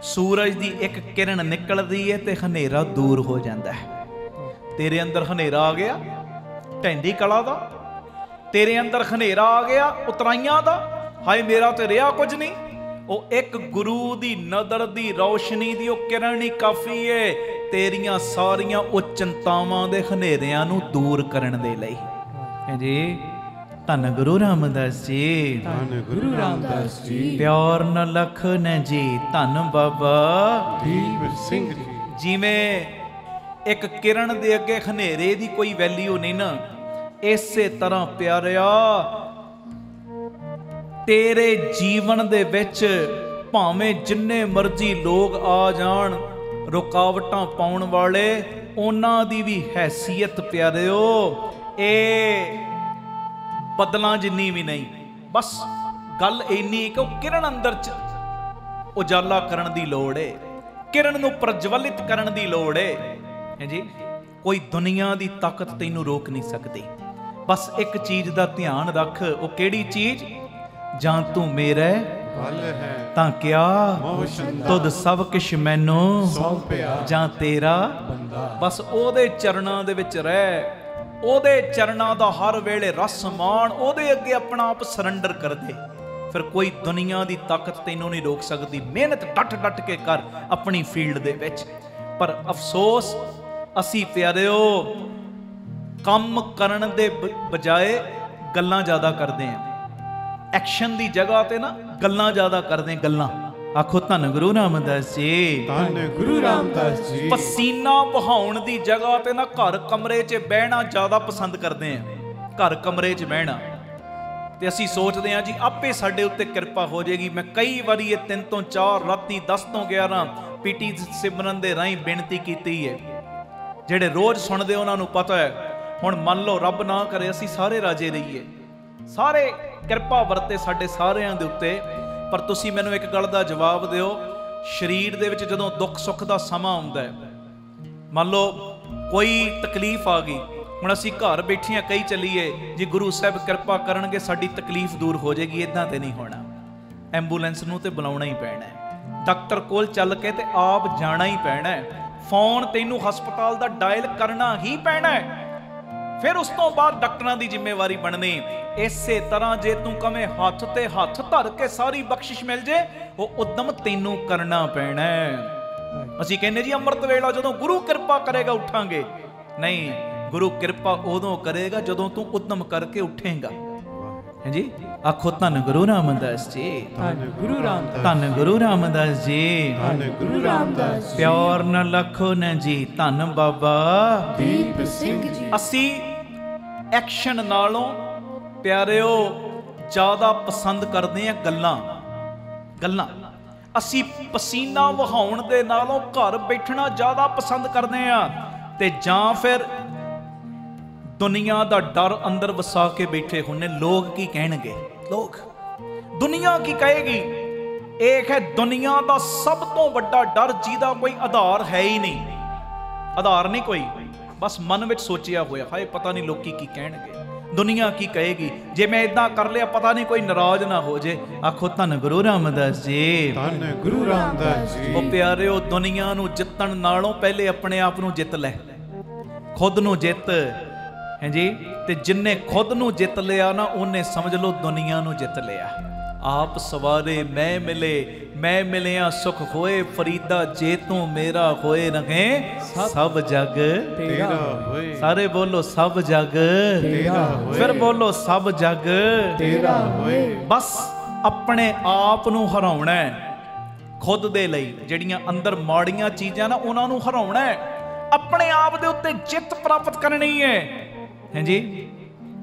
ਸੂਰਜ ਦੀ ਇੱਕ ਕਿਰਨ ਨਿਕਲਦੀ ਹੈ ਤੇ ਹਨੇਰਾ ਦੂਰ ਹੋ ਜਾਂਦਾ ਹੈ। ਤੇਰੇ ਅੰਦਰ ਹਨੇਰਾ ਆ ਗਿਆ ਢੈਂਦੀ ਕਲਾ ਦਾ, ਤੇਰੇ ਅੰਦਰ ਹਨੇਰਾ ਆ ਗਿਆ ਉਤਰਾਈਆਂ ਦਾ, ਹਾਏ ਮੇਰਾ ਤੇ ਰਿਹਾ ਕੁਝ ਨਹੀਂ। ਉਹ ਇੱਕ ਗੁਰੂ ਦੀ ਨਜ਼ਰ ਦੀ ਰੌਸ਼ਨੀ ਦੀ ਉਹ ਕਿਰਨ ਹੀ ਕਾਫੀ ਏ ਤੇਰੀਆਂ ਸਾਰੀਆਂ ਉਹ ਚਿੰਤਾਵਾਂ ਦੇ ਹਨੇਰਿਆਂ ਨੂੰ ਦੂਰ ਕਰਨ ਦੇ ਲਈ। ਜੀ ਧੰਨ ਗੁਰੂ ਰਾਮਦਾਸ ਜੀ, ਧੰਨ ਗੁਰੂ ਰਾਮਦਾਸ ਜੀ। ਪਿਆਰ ਨਾਲ ਲੱਖ ਨੇ ਜੀ, ਧੰਨ ਬਾਬਾ ਦੀਪ ਸਿੰਘ ਜੀ। ਜਿਵੇਂ ਇੱਕ ਕਿਰਨ ਦੇ ਅੱਗੇ ਹਨੇਰੇ ਦੀ ਕੋਈ ਵੈਲਿਊ ਨਹੀਂ ਨਾ, ਇਸੇ ਤਰ੍ਹਾਂ ਪਿਆਰਿਆ ਤੇਰੇ ਜੀਵਨ ਦੇ ਵਿੱਚ ਭਾਵੇਂ ਜਿੰਨੇ ਮਰਜ਼ੀ ਲੋਕ ਆ ਜਾਣ, ਰੁਕਾਵਟਾਂ ਪਾਉਣ ਵਾਲੇ, ਉਹਨਾਂ ਦੀ ਵੀ ਹੈਸੀਅਤ ਪਿਆਰਿਓ ਇਹ ਬੱਦਲਾਂ ਜਿੰਨੀ ਵੀ ਨਹੀਂ। ਬਸ ਗੱਲ ਇੰਨੀ ਕਿ ਉਹ ਕਿਰਨ ਅੰਦਰ ਚ ਉਜਾਲਾ ਕਰਨ ਦੀ ਲੋੜ ਏ, ਕਿਰਨ ਨੂੰ ਪ੍ਰਜਵਲਿਤ ਕਰਨ ਦੀ ਲੋੜ ਏ। ਜੀ ਕੋਈ ਦੁਨੀਆ ਦੀ ਤਾਕਤ ਤੈਨੂੰ ਰੋਕ ਨਹੀਂ ਸਕਦੀ। ਬਸ ਇੱਕ ਚੀਜ਼ ਦਾ ਧਿਆਨ ਰੱਖ, ਉਹ ਕਿਹੜੀ ਚੀਜ਼? ਜਾਂ ਤੂੰ ਮੇਰੇ ਵੱਲ ਹੈ ਤਾਂ ਕਿਆ ਮੋਹਸ਼ੰਦਾ, ਤੁਧ ਸਭ ਕਿਛ ਮੈਨੂੰ ਸੌਂਪਿਆ ਜਾਂ ਤੇਰਾ ਬੰਦਾ। ਬਸ ਉਹਦੇ ਚਰਨਾਂ ਦੇ ਵਿੱਚ ਰਹਿ, ਉਹਦੇ ਚਰਨਾਂ ਦਾ ਹਰ ਵੇਲੇ ਰਸ ਮਾਣ, ਉਹਦੇ ਅੱਗੇ ਆਪਣਾ ਆਪ ਸਰੈਂਡਰ ਕਰ ਦੇ, ਫਿਰ ਕੋਈ ਦੁਨੀਆ ਦੀ ਤਾਕਤ ਤੈਨੂੰ ਨਹੀਂ ਰੋਕ ਸਕਦੀ। ਮਿਹਨਤ ਡਟ ਕੇ ਕਰ ਆਪਣੀ ਫੀਲਡ ਦੇ ਵਿੱਚ। ਪਰ ਅਫਸੋਸ ਅਸੀਂ ਪਿਆਰਿਓ ਕੰਮ ਕਰਨ ਦੇ ਬਜਾਏ ਗੱਲਾਂ ਜ਼ਿਆਦਾ ਕਰਦੇ ਹਾਂ। ਐਕਸ਼ਨ ਦੀ ਜਗ੍ਹਾ ਤੇ ਨਾ ਗੱਲਾਂ ਜ਼ਿਆਦਾ ਕਰਦੇ, ਗੱਲਾਂ। ਆਖੋ ਧੰਨ ਗੁਰੂ ਰਾਮਦਾਸ ਜੀ, ਧੰਨ ਗੁਰੂ ਰਾਮਦਾਸ ਜੀ। ਪਸੀਨਾ ਵਹਾਉਣ ਦੀ ਜਗ੍ਹਾ ਤੇ ਨਾ ਘਰ ਕਮਰੇ 'ਚ ਬਹਿਣਾ ਜ਼ਿਆਦਾ ਪਸੰਦ ਕਰਦੇ ਆ। ਘਰ ਕਮਰੇ 'ਚ ਬਹਿਣਾ ਤੇ ਅਸੀਂ ਸੋਚਦੇ ਹਾਂ ਜੀ ਆਪੇ ਸਾਡੇ ਉੱਤੇ ਕਿਰਪਾ ਹੋ ਜਾਏਗੀ। ਮੈਂ ਕਈ ਵਾਰੀ ਇਹ 3 ਤੋਂ 4 ਰਾਤੀ 10 ਤੋਂ 11 ਪੀਟੀ ਸਿਮਰਨ ਦੇ ਰਾਹੀਂ ਬੇਨਤੀ ਕੀਤੀ ਹੈ। ਜਿਹੜੇ ਰੋਜ਼ ਸੁਣਦੇ ਉਹਨਾਂ ਨੂੰ ਪਤਾ ਹੈ। ਹੁਣ ਮੰਨ ਲਓ ਰੱਬ ਨਾ ਕਰੇ ਅਸੀਂ ਸਾਰੇ ਰਾਜੇ ਰਹੀਏ, ਸਾਰੇ ਕਿਰਪਾ ਵਰਤੇ ਸਾਡੇ ਸਾਰਿਆਂ ਦੇ ਉੱਤੇ, ਪਰ ਤੁਸੀਂ ਮੈਨੂੰ ਇੱਕ ਗੱਲ ਦਾ ਜਵਾਬ ਦਿਓ, ਸਰੀਰ ਦੇ ਵਿੱਚ ਜਦੋਂ ਦੁੱਖ ਸੁੱਖ ਦਾ ਸਮਾਂ ਆਉਂਦਾ ਹੈ, ਮੰਨ ਲਓ ਕੋਈ ਤਕਲੀਫ ਆ ਗਈ, ਹੁਣ ਅਸੀਂ ਘਰ ਬੈਠੀਆਂ ਕਈ ਚੱਲੀਏ ਜੀ ਗੁਰੂ ਸਾਹਿਬ ਕਿਰਪਾ ਕਰਨਗੇ ਸਾਡੀ ਤਕਲੀਫ ਦੂਰ ਹੋ ਜਾਏਗੀ, ਇਦਾਂ ਤੇ ਨਹੀਂ ਹੋਣਾ। ਐਂਬੂਲੈਂਸ ਨੂੰ ਤੇ ਬੁਲਾਉਣਾ ਹੀ ਪੈਣਾ ਹੈ, ਡਾਕਟਰ ਕੋਲ ਚੱਲ ਕੇ ਤੇ ਆਪ ਜਾਣਾ ਹੀ ਪੈਣਾ ਹੈ, ਫੋਨ ਤੈਨੂੰ ਹਸਪਤਾਲ ਦਾ ਡਾਇਲ ਕਰਨਾ ਹੀ ਪੈਣਾ ਹੈ, ਫਿਰ ਉਸ ਤੋਂ ਬਾਅਦ ਡਾਕਟਰਾਂ ਦੀ ਜ਼ਿੰਮੇਵਾਰੀ ਬਣਨੀ। ਇਸੇ ਤਰ੍ਹਾਂ ਜੇ ਤੂੰ ਕਵੇਂ ਹੱਥ ਤੇ ਹੱਥ ਧਰ ਕੇ ਸਾਰੀ ਬਖਸ਼ਿਸ਼ ਮਿਲ ਜੇ, ਉਹ ਉਦਮ ਤੈਨੂੰ ਕਰਨਾ ਪੈਣਾ ਹੈ। ਅਸੀਂ ਕਹਿੰਦੇ ਜੀ ਅੰਮ੍ਰਿਤ ਵੇਲਾ ਜਦੋਂ ਗੁਰੂ ਕਿਰਪਾ ਕਰੇਗਾ ਉੱਠਾਂਗੇ, ਨਹੀਂ, ਗੁਰੂ ਕਿਰਪਾ ਉਦੋਂ ਕਰੇਗਾ ਜਦੋਂ ਤੂੰ ਉਦਮ ਕਰਕੇ ਉੱਠੇਗਾ। ਹਾਂਜੀ, ਆਖੋ ਧੰਨ ਗੁਰੂ ਰਾਮਦਾਸ ਜੀ, ਧੰਨ ਗੁਰੂ ਰਾਮਦਾਸ। ਧੰਨ ਗੁਰੂ ਰਾਮਦਾਸ ਜੀ, ਧੰਨ ਗੁਰੂ ਰਾਮਦਾਸ ਜੀ। ਪਿਆਰ ਨਾਲ ਲੱਖੋ ਨੇ ਜੀ, ਧੰਨ ਬਾਬਾ ਦੀਪ ਸਿੰਘ ਜੀ। ਅਸੀਂ ਐਕਸ਼ਨ ਨਾਲੋਂ ਪਿਆਰਿਓ ਜ਼ਿਆਦਾ ਪਸੰਦ ਕਰਦੇ ਆ ਗੱਲਾਂ। ਅਸੀਂ ਪਸੀਨਾ ਵਹਾਉਣ ਦੇ ਨਾਲੋਂ ਘਰ ਬੈਠਣਾ ਜ਼ਿਆਦਾ ਪਸੰਦ ਕਰਦੇ ਆ, ਤੇ ਜਾਂ ਫਿਰ ਦੁਨੀਆ ਦਾ ਡਰ ਅੰਦਰ ਵਸਾ ਕੇ ਬੈਠੇ ਹੁੰਨੇ। ਲੋਕ ਕੀ ਕਹਿਣਗੇ, ਲੋਕ ਦੁਨੀਆ ਕੀ ਕਹੇਗੀ। ਇਹ ਹੈ ਦੁਨੀਆ ਦਾ ਸਭ ਤੋਂ ਵੱਡਾ ਡਰ, ਜਿਹਦਾ ਕੋਈ ਆਧਾਰ ਹੈ ਹੀ ਨਹੀਂ, ਆਧਾਰ ਨਹੀਂ ਕੋਈ, ਬਸ ਮਨ ਵਿੱਚ ਸੋਚਿਆ ਹੋਇਆ, ਹਾਏ ਪਤਾ ਨਹੀਂ ਲੋਕੀ ਕੀ ਕਹਿਣਗੇ, ਦੁਨੀਆ ਕੀ ਕਹੇਗੀ, ਜੇ ਮੈਂ ਇਦਾਂ ਕਰ ਲਿਆ ਪਤਾ ਨਹੀਂ ਕੋਈ ਨਾਰਾਜ਼ ਨਾ ਹੋ ਜੇ। ਆਖੋ ਧੰਨ ਗੁਰੂ ਰਾਮਦਾਸ ਜੀ, ਧੰਨ ਗੁਰੂ ਰਾਮਦਾਸ ਜੀ। ਉਹ ਪਿਆਰਿਓ ਦੁਨੀਆ ਨੂੰ ਜਿੱਤਣ ਨਾਲੋਂ ਪਹਿਲੇ ਆਪਣੇ ਆਪ ਨੂੰ ਜਿੱਤ ਲੈ, ਖੁਦ ਨੂੰ ਜਿੱਤ। ਹਾਂਜੀ, ਤੇ ਜਿੰਨੇ ਖੁਦ ਨੂੰ ਜਿੱਤ ਲਿਆ ਨਾ, ਉਹਨੇ ਸਮਝ ਲਓ ਦੁਨੀਆ ਨੂੰ ਜਿੱਤ ਲਿਆ। आप सवारे मैं मिले, मैं मिलिया सुख होए फरीदा, जे तू मेरा होए रहे सब जग तेरा होए। सारे बोलो सब जग तेरा होए। फिर बोलो सब जग तेरा होए। बस अपने आप ਨੂੰ ਹਰਾਉਣਾ ਹੈ ਖੁਦ ਦੇ ਲਈ, ਜਿਹੜੀਆਂ ਅੰਦਰ ਮਾੜੀਆਂ ਚੀਜ਼ਾਂ ਨਾ ਉਹਨਾਂ ਨੂੰ ਹਰਾਉਣਾ ਹੈ, ਆਪਣੇ ਆਪ ਦੇ ਉੱਤੇ ਜਿੱਤ ਪ੍ਰਾਪਤ ਕਰਨੀ ਹੈ। ਹਾਂਜੀ,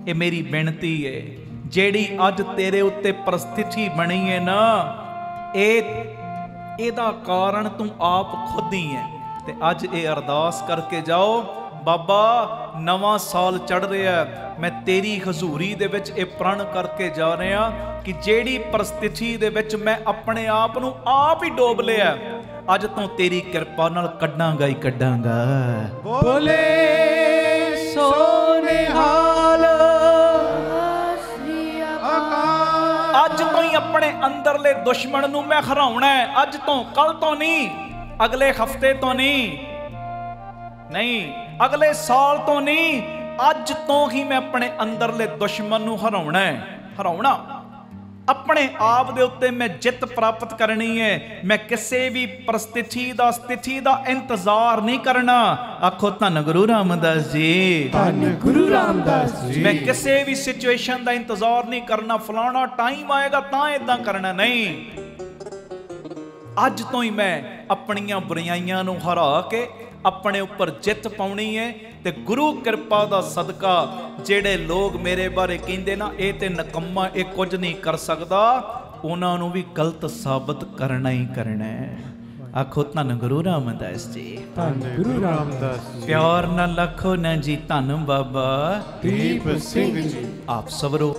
ਇਹ ਮੇਰੀ ਬੇਨਤੀ ਹੈ। ਜਿਹੜੀ ਅੱਜ ਤੇਰੇ ਉੱਤੇ ਪਰਿਸਥਿਤੀ ਬਣੀ ਹੈ ਨਾ, ਇਹਦਾ ਕਾਰਨ ਤੂੰ ਆਪ ਖੁਦ ਹੀ ਹੈ। ਤੇ ਅੱਜ ਇਹ ਅਰਦਾਸ ਕਰਕੇ ਜਾਓ, ਬਾਬਾ ਨਵਾਂ ਸਾਲ ਚੜ੍ਹ ਰਿਹਾ, ਮੈਂ ਤੇਰੀ ਹਜ਼ੂਰੀ ਦੇ ਵਿੱਚ ਇਹ ਪ੍ਰਣ ਕਰਕੇ ਜਾ ਰਿਹਾ ਕਿ ਜਿਹੜੀ ਪਰਿਸਥਿਤੀ ਦੇ ਵਿੱਚ ਮੈਂ ਆਪਣੇ ਆਪ ਨੂੰ ਆਪ ਹੀ ਡੋਬ ਲਿਆ, ਅੱਜ ਤੋਂ ਤੇਰੀ ਕਿਰਪਾ ਨਾਲ ਕੱਢਾਂਗਾ ਹੀ ਕੱਢਾਂਗਾ। ਬੋਲੇ ਸੋ ਨਿਹਾਲ। ਅੱਜ ਤੋਂ ਹੀ ਆਪਣੇ ਅੰਦਰਲੇ ਦੁਸ਼ਮਣ ਨੂੰ ਮੈਂ ਹਰਾਉਣਾ ਹੈ। ਅੱਜ ਤੋਂ, ਕੱਲ ਤੋਂ ਨਹੀਂ, ਅਗਲੇ ਹਫਤੇ ਤੋਂ ਨਹੀਂ, ਅਗਲੇ ਸਾਲ ਤੋਂ ਨਹੀਂ, ਅੱਜ ਤੋਂ ਹੀ ਮੈਂ ਆਪਣੇ ਅੰਦਰਲੇ ਦੁਸ਼ਮਣ ਨੂੰ ਹਰਾਉਣਾ ਹੈ। ਹਰਾਉਣਾ, ਆਪਣੇ ਆਪ ਦੇ ਉੱਤੇ ਮੈਂ ਜਿੱਤ ਪ੍ਰਾਪਤ ਕਰਨੀ ਹੈ। ਮੈਂ ਕਿਸੇ ਵੀ ਪਰਿਸਥਿਤੀ ਦਾ, ਸਥਿਤੀ ਦਾ ਇੰਤਜ਼ਾਰ ਨਹੀਂ ਕਰਨਾ। ਆਖੋ ਧੰਨ ਗੁਰੂ ਰਾਮਦਾਸ ਜੀ, ਧੰਨ ਗੁਰੂ ਰਾਮਦਾਸ ਜੀ। ਮੈਂ ਕਿਸੇ ਵੀ ਸਿਚੁਏਸ਼ਨ ਦਾ ਇੰਤਜ਼ਾਰ ਨਹੀਂ ਕਰਨਾ, ਫਲਾਣਾ ਟਾਈਮ ਆਏਗਾ ਤਾਂ ਇਦਾਂ ਕਰਨਾ, ਨਹੀਂ। ਅੱਜ ਤੋਂ ਹੀ ਮੈਂ ਆਪਣੀਆਂ ਬੁਰਾਈਆਂ ਨੂੰ ਹਰਾ ਕੇ ਆਪਣੇ ਉੱਪਰ ਜਿੱਤ ਪਾਉਣੀ ਹੈ। ਤੇ ਗੁਰੂ ਕਿਰਪਾ ਦਾ ਸਦਕਾ ਜਿਹੜੇ ਲੋਕ ਮੇਰੇ ਬਾਰੇ ਕਹਿੰਦੇ ਨਾ ਇਹ ਤੇ ਨਕੰਮਾ, ਇਹ ਕੁਝ ਨਹੀਂ ਕਰ ਸਕਦਾ, ਉਹਨਾਂ ਨੂੰ ਵੀ ਗਲਤ ਸਾਬਤ ਕਰਨਾ ਹੀ ਕਰਨਾ ਹੈ। ਆਖੋ ਧੰਨ ਗੁਰੂ ਰਾਮਦਾਸ ਜੀ, ਧੰਨ ਗੁਰੂ ਰਾਮਦਾਸ ਜੀ। ਪਿਆਰ ਨਾਲ ਲੱਖੋ ਨਾ ਜੀ, ਧੰਨ ਬਾਬਾ ਦੀਪ ਸਿੰਘ ਜੀ। ਆਪ ਸਵਰੋ,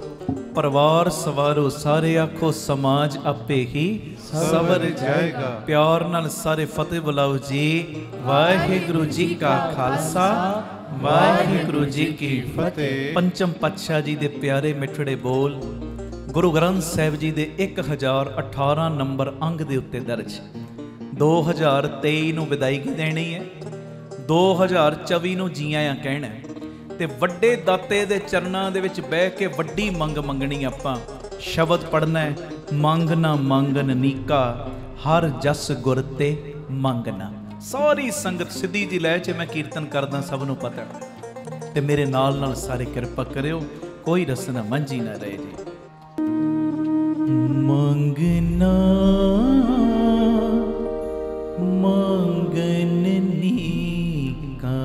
ਪਰਿਵਾਰ ਸਵਾਰੋ, ਸਾਰੇ ਆਖੋ ਸਮਾਜ ਆਪੇ ਹੀ ਸਵਰ ਜਾਏਗਾ। ਪਿਆਰ ਨਾਲ ਸਾਰੇ ਫਤਿਹ ਬੁਲਾਓ ਜੀ। ਵਾਹਿਗੁਰੂ ਜੀ ਕਾ ਖਾਲਸਾ, ਵਾਹਿਗੁਰੂ ਜੀ ਕੀ ਫਤਿਹ। ਪੰਚਮ ਪਾਤਸ਼ਾਹ ਜੀ ਦੇ ਪਿਆਰੇ ਮਿੱਠੜੇ ਬੋਲ ਗੁਰੂ ਗ੍ਰੰਥ ਸਾਹਿਬ ਜੀ ਦੇ 1018 ਨੰਬਰ ਅੰਗ ਦੇ ਉੱਤੇ ਦਰਜ। 2023 ਨੂੰ ਵਿਦਾਇਗੀ ਦੇਣੀ ਹੈ, 2024 ਨੂੰ ਜੀ ਆਇਆਂ ਕਹਿਣਾ ਤੇ ਵੱਡੇ ਦਾਤੇ ਦੇ ਚਰਨਾਂ ਦੇ ਵਿੱਚ ਬਹਿ ਕੇ ਵੱਡੀ ਮੰਗ ਮੰਗਣੀ। ਆਪਾਂ ਸ਼ਬਦ ਪੜ੍ਹਨਾ ਹੈ, ਮੰਗ ਨਾ ਮੰਗਨ ਨੀਕਾ, ਹਰ ਜਸ ਗੁਰ ਤੇ ਮੰਗਣਾ। ਸਾਰੀ ਸੰਗਤ ਸਿੱਧੀ ਜੀ ਲੈ 'ਚ ਮੈਂ ਕੀਰਤਨ ਕਰਦਾ, ਸਭ ਨੂੰ ਪਤਾ, ਤੇ ਮੇਰੇ ਨਾਲ ਨਾਲ ਸਾਰੇ ਕਿਰਪਾ ਕਰਿਓ, ਕੋਈ ਰਸਨਾ ਮੰਝੀ ਨਾ ਰਹੇ ਜੀ। ਮੰਗਣਾ ਮੰਗਨ ਨੀਕਾ,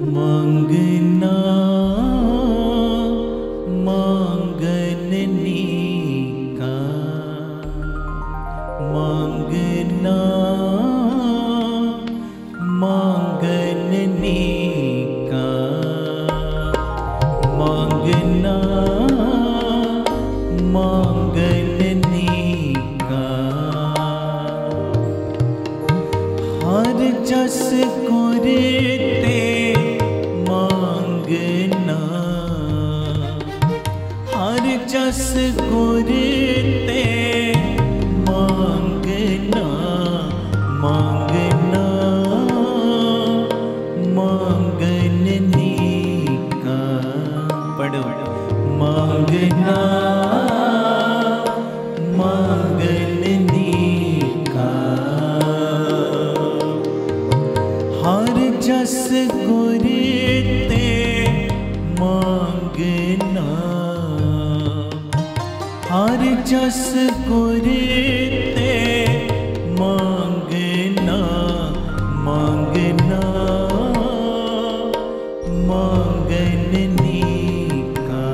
ਮੰਗਣਾ ਮੰਗਨ ਨੀਕਾ, ਮੰਗਣਾ ਮੰਗਨ ਨੀਕਾ, ਮੰਗਣਾ ਮੰਗਨ ਨੀਕਾ, ਹਰ ਜਸ ਗੁਰ ਤੇ ਮੰਗਣਾ, ਹਰ ਜਸ ਗੁਰ ਤੇ ਮੰਗਣਾ, ਮੰਗਣਾ ਮੰਗਨ ਨੀਕਾ। ਪੜੋ, ਮੰਗਣਾ ਮੰਗਨ ਨੀਕਾ, ਹਰ ਜਸ ਗੁਰ ਤੇ ਮੰਗਣਾ, ਹਰ ਜਸ ਗੁਰ ਤੇ ਮੰਗਣਾ, ਮੰਗਣਾ ਮੰਗਨ ਨੀਕਾ,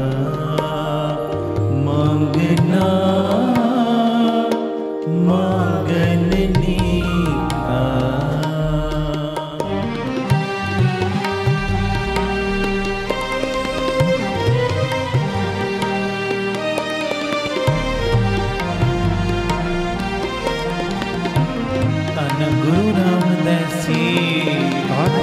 ਮੰਗਣਾ ਮੰਗਨ ਨੀਕਾ। ਧੰਨ ਗੁਰੂ ਰਾਮਦਾਸ ਜੀ, ਧੰਨ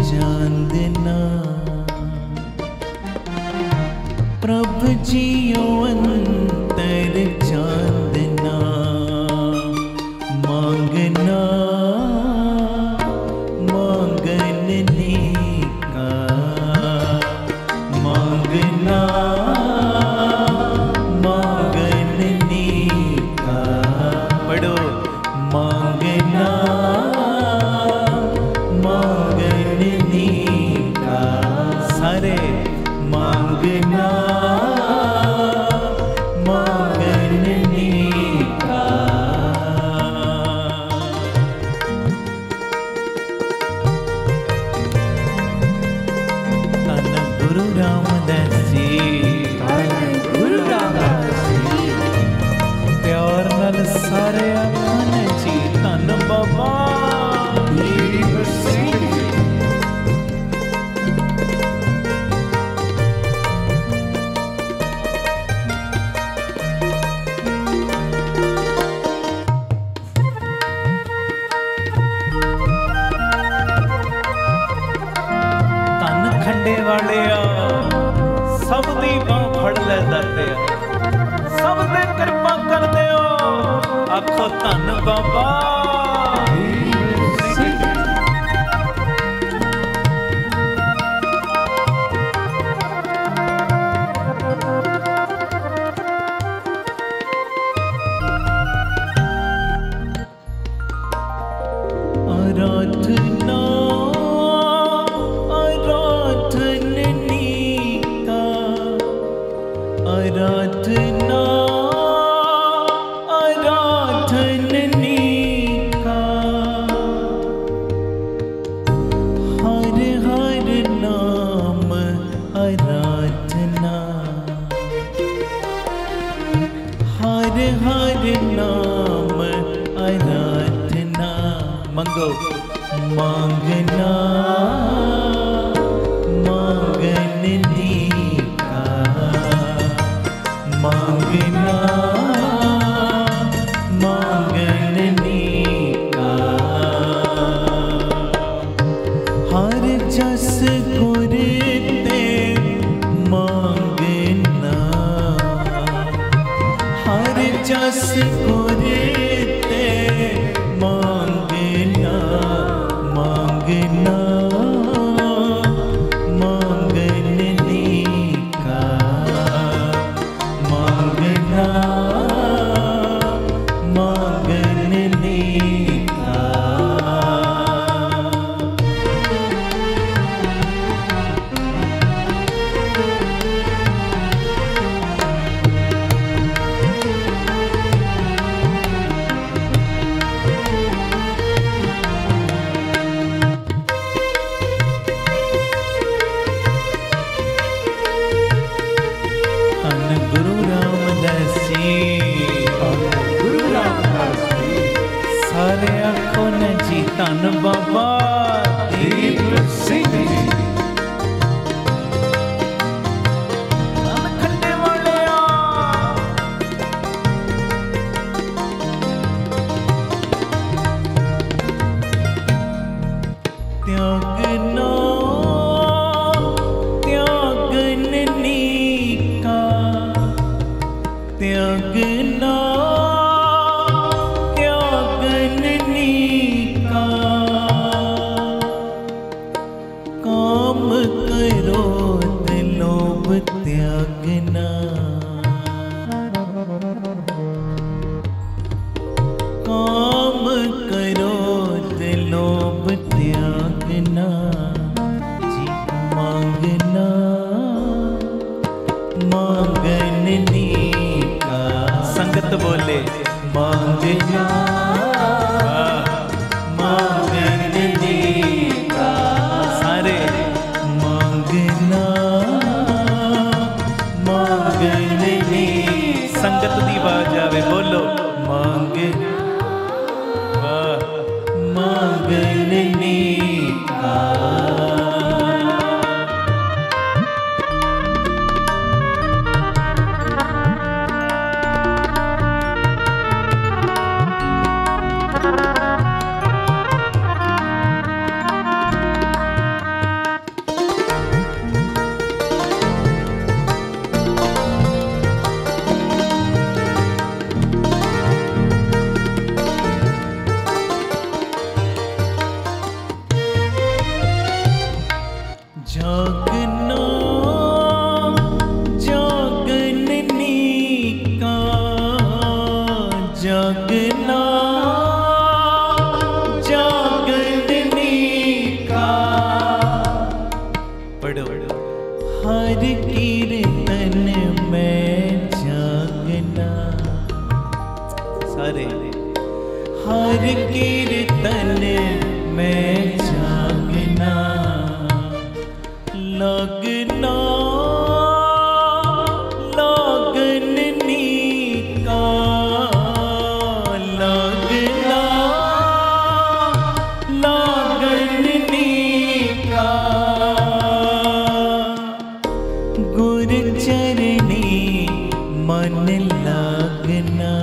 चांदना प्रभु जियो अंतर चांदना मांगना मांगने का मांगना मांगने का बड़ो मांगना मांगने का सारे मांगना मांगने का धन गुरु रामदास जी गुरु रामदास जी प्यार नाल सारे अपन जी धन बाबा दीप सिंह जी ਧਨ ਖੰਡੇ ਵਾਲਿਆ ਸਭ ਦੀ ਬਾਹ ਫੜ ਲੈ ਦਾਤਿਆ ਸਭ ਤੇ ਕਿਰਪਾ ਕਰਦੇ ਹੋ ਆਖੋ ਧੰਨ ਬਾਬਾ दीप सिंह जी आराधना आराधनी का आराधना आराधनी का हर हर नाम आराधना हर हर नाम आराधना मंगो मांगना मांगने का मांगना मांगने का हर जस गुर ते मांगना हर जस गुर ते मांगना मांगना मांगने का मांगना मांगने का धन गुरु रामदास जी गुरु रामदास जी सारे आखो न जी धन बाबा दीप सिंह जी धन खंडे वालिया त्यागना त्यागनी का त्यागना त्यागनी का काम करो लोभ त्यागना काम करो लोभ त्यागना जी मांगना मांगने का संगत बोले मांगना मांगने का सारे मांगना मांगने संगत दी आवाज आवे बोलो मांगना मांगने का पढ़ो। हर कीर्तन में जागना, सारे हर कीर्तन में जागना, लगना लगननी का, लगना लगननी का, गुर चरणी मन लगना,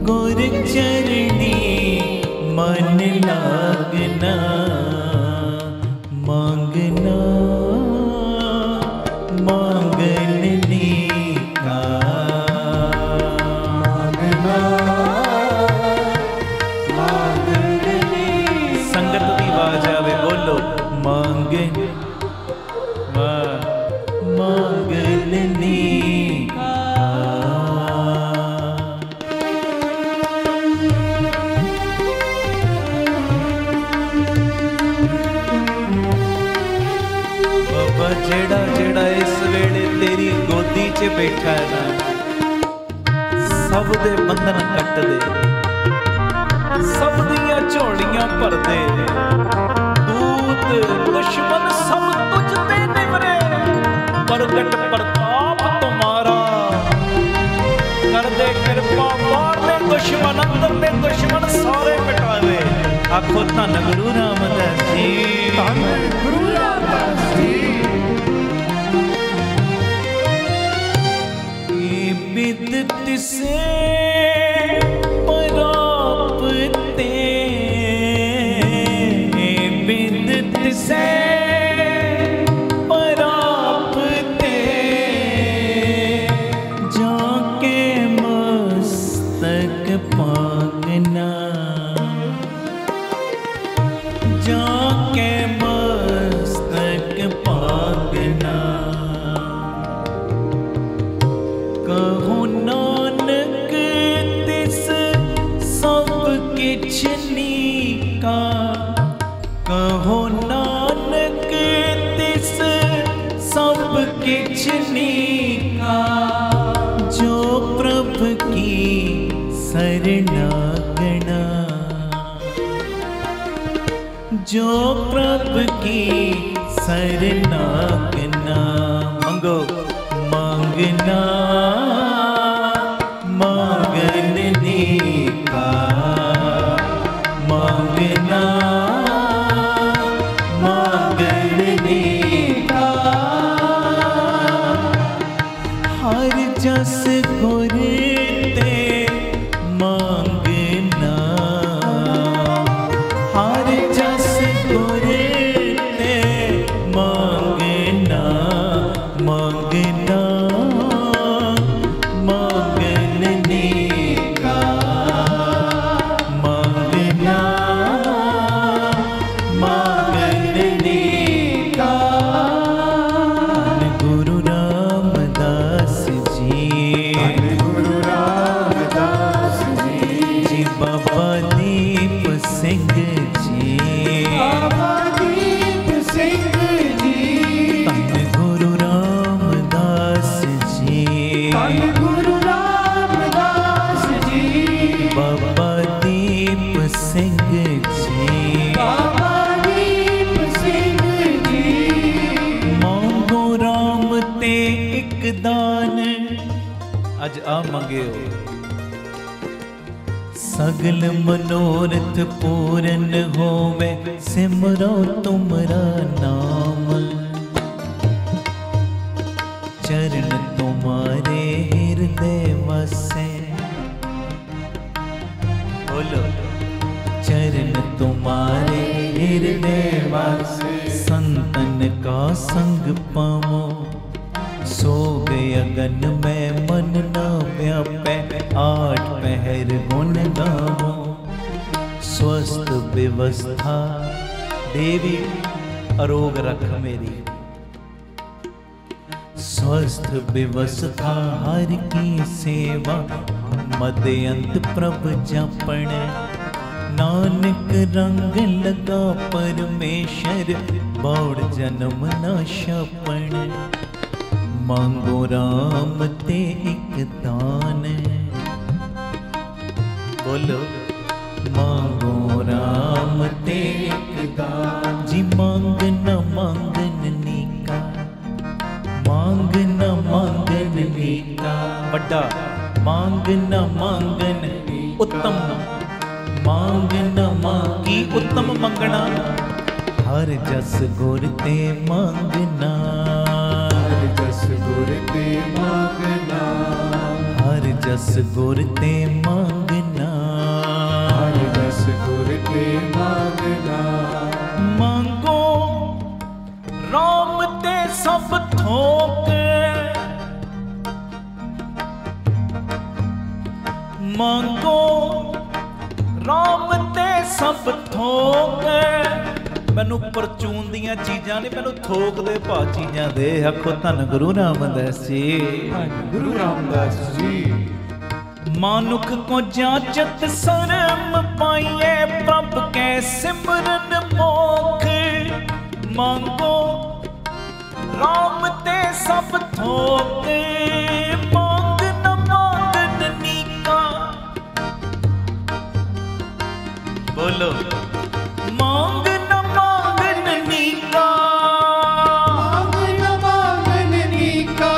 गुर चरणी मन लगना, मांगना मांगननी का, मांगना मांगननी। संगत की आवाज आवे, बोलो मांगन मांगननी का। बाबा जेड़ा जेड़ा इस वेले तेरी गोदी च बैठा है ना, सब दे बंधन कट दे, सब दियां झोलियां भर दे, दूत दुश्मन सब तुझ ते निवरे, प्रगट प्रताप तुम्हारा, कर दे कृपा बाहरले दुश्मन अंदरले दुश्मन सारे मिटावे। आखो धन गुरु रामदास जी, धन गुरु रामदास जी। ये विद तिसे परापते, ये विद तिसे परापते, जाके मस्तक पागना, जाके मस्तक पागना, कहो नानक तिस सब किछ नीका, कहो नानक तिस सब किछ नीका, जो प्रभु की शरणागना, जो प्रभु की शरणागना। मंगो मांगना मांगननी का, मांगना मांगननी का, हर जस गुर ते मांगना, हर जस गुर ते मांगना, मांगना मांगननी का, मांगना मांगननी का। गुरु रामदास जी, गुरु रामदास जी। जी बाबा दीप सिंह जी, बाबा दीप सिंह जी। धन गुरु रामदास जी, धन गुरु रामदास जी। बाबा दीप सिंह जी, बाबा दीप सिंह जी। मांगो राम ते एक दान, अज आ मंगे हो, सगल मनोरथ पूरन होवे, सिमरो तुमरा नाम, चरण तुम्हारे हृदय वसे, बोलो चरण तुम्हारे हृदय वसे, संतन का संग पावो, सो गए अगन में मन न व्यापे, आठ पहर गुण गावो, स्वस्थ व्यवस्था देवी अरोग रख मेरी, स्वस्थ व्यवस्था हर की सेवा, मदयंत प्रभ जपण, नानक रंग लगा परमेश्वर बौड़ जन्म ना छापण मांगो राम ते एक दान बोलो मांगो राम ते एक दान जी मांग न मांगन नीका मांग न मांगन नीका बड़ा मांग न मांगन उत्तम मांग न मांगी उत्तम मंगना हर जस गुर ते मांगना हर जस गुर ते मांगना हर जस गुर ते मांगना हर जस गुर ते मांगना मांगो राम ते सब थोक मांगो राम ते सब थोक मैनू परचून दियां चीज़ां ने मैनू थोक दे भाव चीज़ां दे आखो धन गुरु रामदास जी गुरु रामदास जी मानुख को जाचत शर्म पाइए प्रभ के सिमरन मोख मांगो राम ते सब थोक मांग न मांगन नीका बोलो मांग न मांगन नीका मांग न मांगन नीका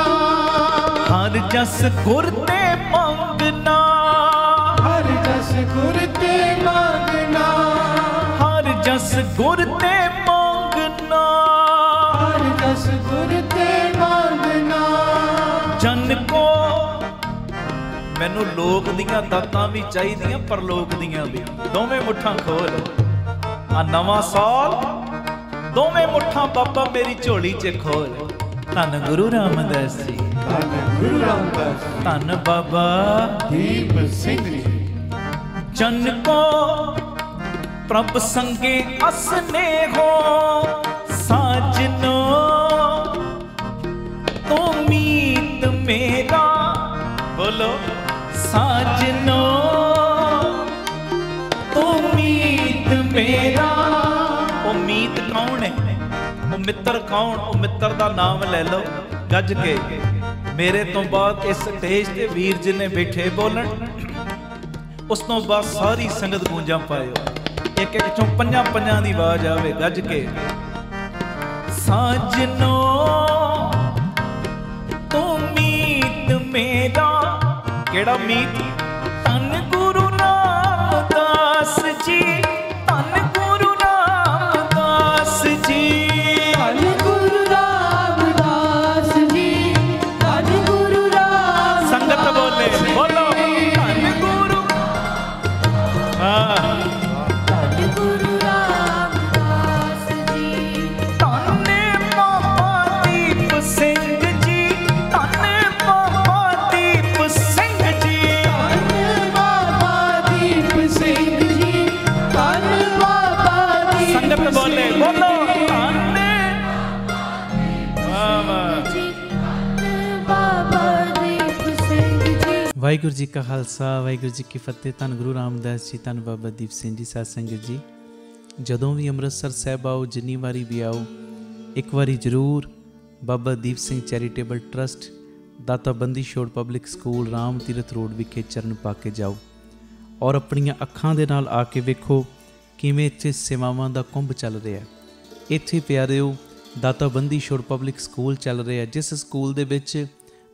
हर जस गुर ते मांगना हर जस गुर ते मांगना हर जस गुर ते मांगना हर जस गुर ते मांगना जन को मैनू लोक दियां दातां भी चाहिदियां परलोक दियां भी दोवें मुट्ठां खोल आ नवां साल दोवें मुट्ठां बाबा मेरी झोली च खोल धन गुरु रामदास जी धन गुरु रामदास धन बाबा दीप सिंह जी जन को प्रभ संगे असने हो साजनो तो मीत मेरा बोलो साजनो तो मीत मेरा ओ मीत कौन है ओ मित्र कौन ओ मित्र दा नाम ले लो गज के मेरे तो बाद इस स्टेज ते वीर जी ने बैठे बोलन उस तो बाद सारी संगत गूंजा पायो एक एक चों पंजा पंजा दी आवाज आवे गज के साजनो तू मीत मेरा केड़ा मीत धन गुरु रामदास जी धन गुरु रामदास जी धन गुरु रामदास जी धन गुरु रामदास संगत बोले बोलो धन गुरु धन गुरु रामदास जी धन बाबा दीप सिंह जी धन बाबा दीप सिंह जी धन बाबा दीप सिंह जी धन बाबा दीप संगत बोले बोलो धन जी धन बाबा दीप सिंह जी ਵਾਹਿਗੁਰੂ ਜੀ ਕਾ ਖਾਲਸਾ ਵਾਹਿਗੁਰੂ ਜੀ ਕੀ ਫਤਿਹ ਧੰਨ ਗੁਰੂ ਰਾਮਦਾਸ ਜੀ ਧੰਨ ਬਾਬਾ ਦੀਪ ਸਿੰਘ ਜੀ ਸਾਧ ਸੰਗਤ ਜੀ ਜਦੋਂ ਵੀ ਅੰਮ੍ਰਿਤਸਰ ਸਾਹਿਬ ਆਓ ਜਿੰਨੀ ਵਾਰੀ ਵੀ ਆਓ ਇੱਕ ਵਾਰੀ ਜ਼ਰੂਰ ਬਾਬਾ ਦੀਪ ਸਿੰਘ ਚੈਰੀਟੇਬਲ ਟਰਸਟ ਦਾਤਾ Bandi Chhor public school Ram Tirath road ਵਿਖੇ ਚਰਨ ਪਾ ਕੇ ਜਾਓ ਔਰ ਆਪਣੀਆਂ ਅੱਖਾਂ ਦੇ ਨਾਲ ਆ ਕੇ ਵੇਖੋ ਕਿਵੇਂ ਇੱਥੇ ਸੇਵਾਵਾਂ ਦਾ ਕੁੰਭ ਚੱਲ ਰਿਹਾ ਇੱਥੇ ਪਿਆਰਿਓ ਦਾਤਾ ਬੰਦੀ ਛੋੜ ਪਬਲਿਕ ਸਕੂਲ ਚੱਲ ਰਿਹਾ ਜਿਸ ਸਕੂਲ ਦੇ ਵਿੱਚ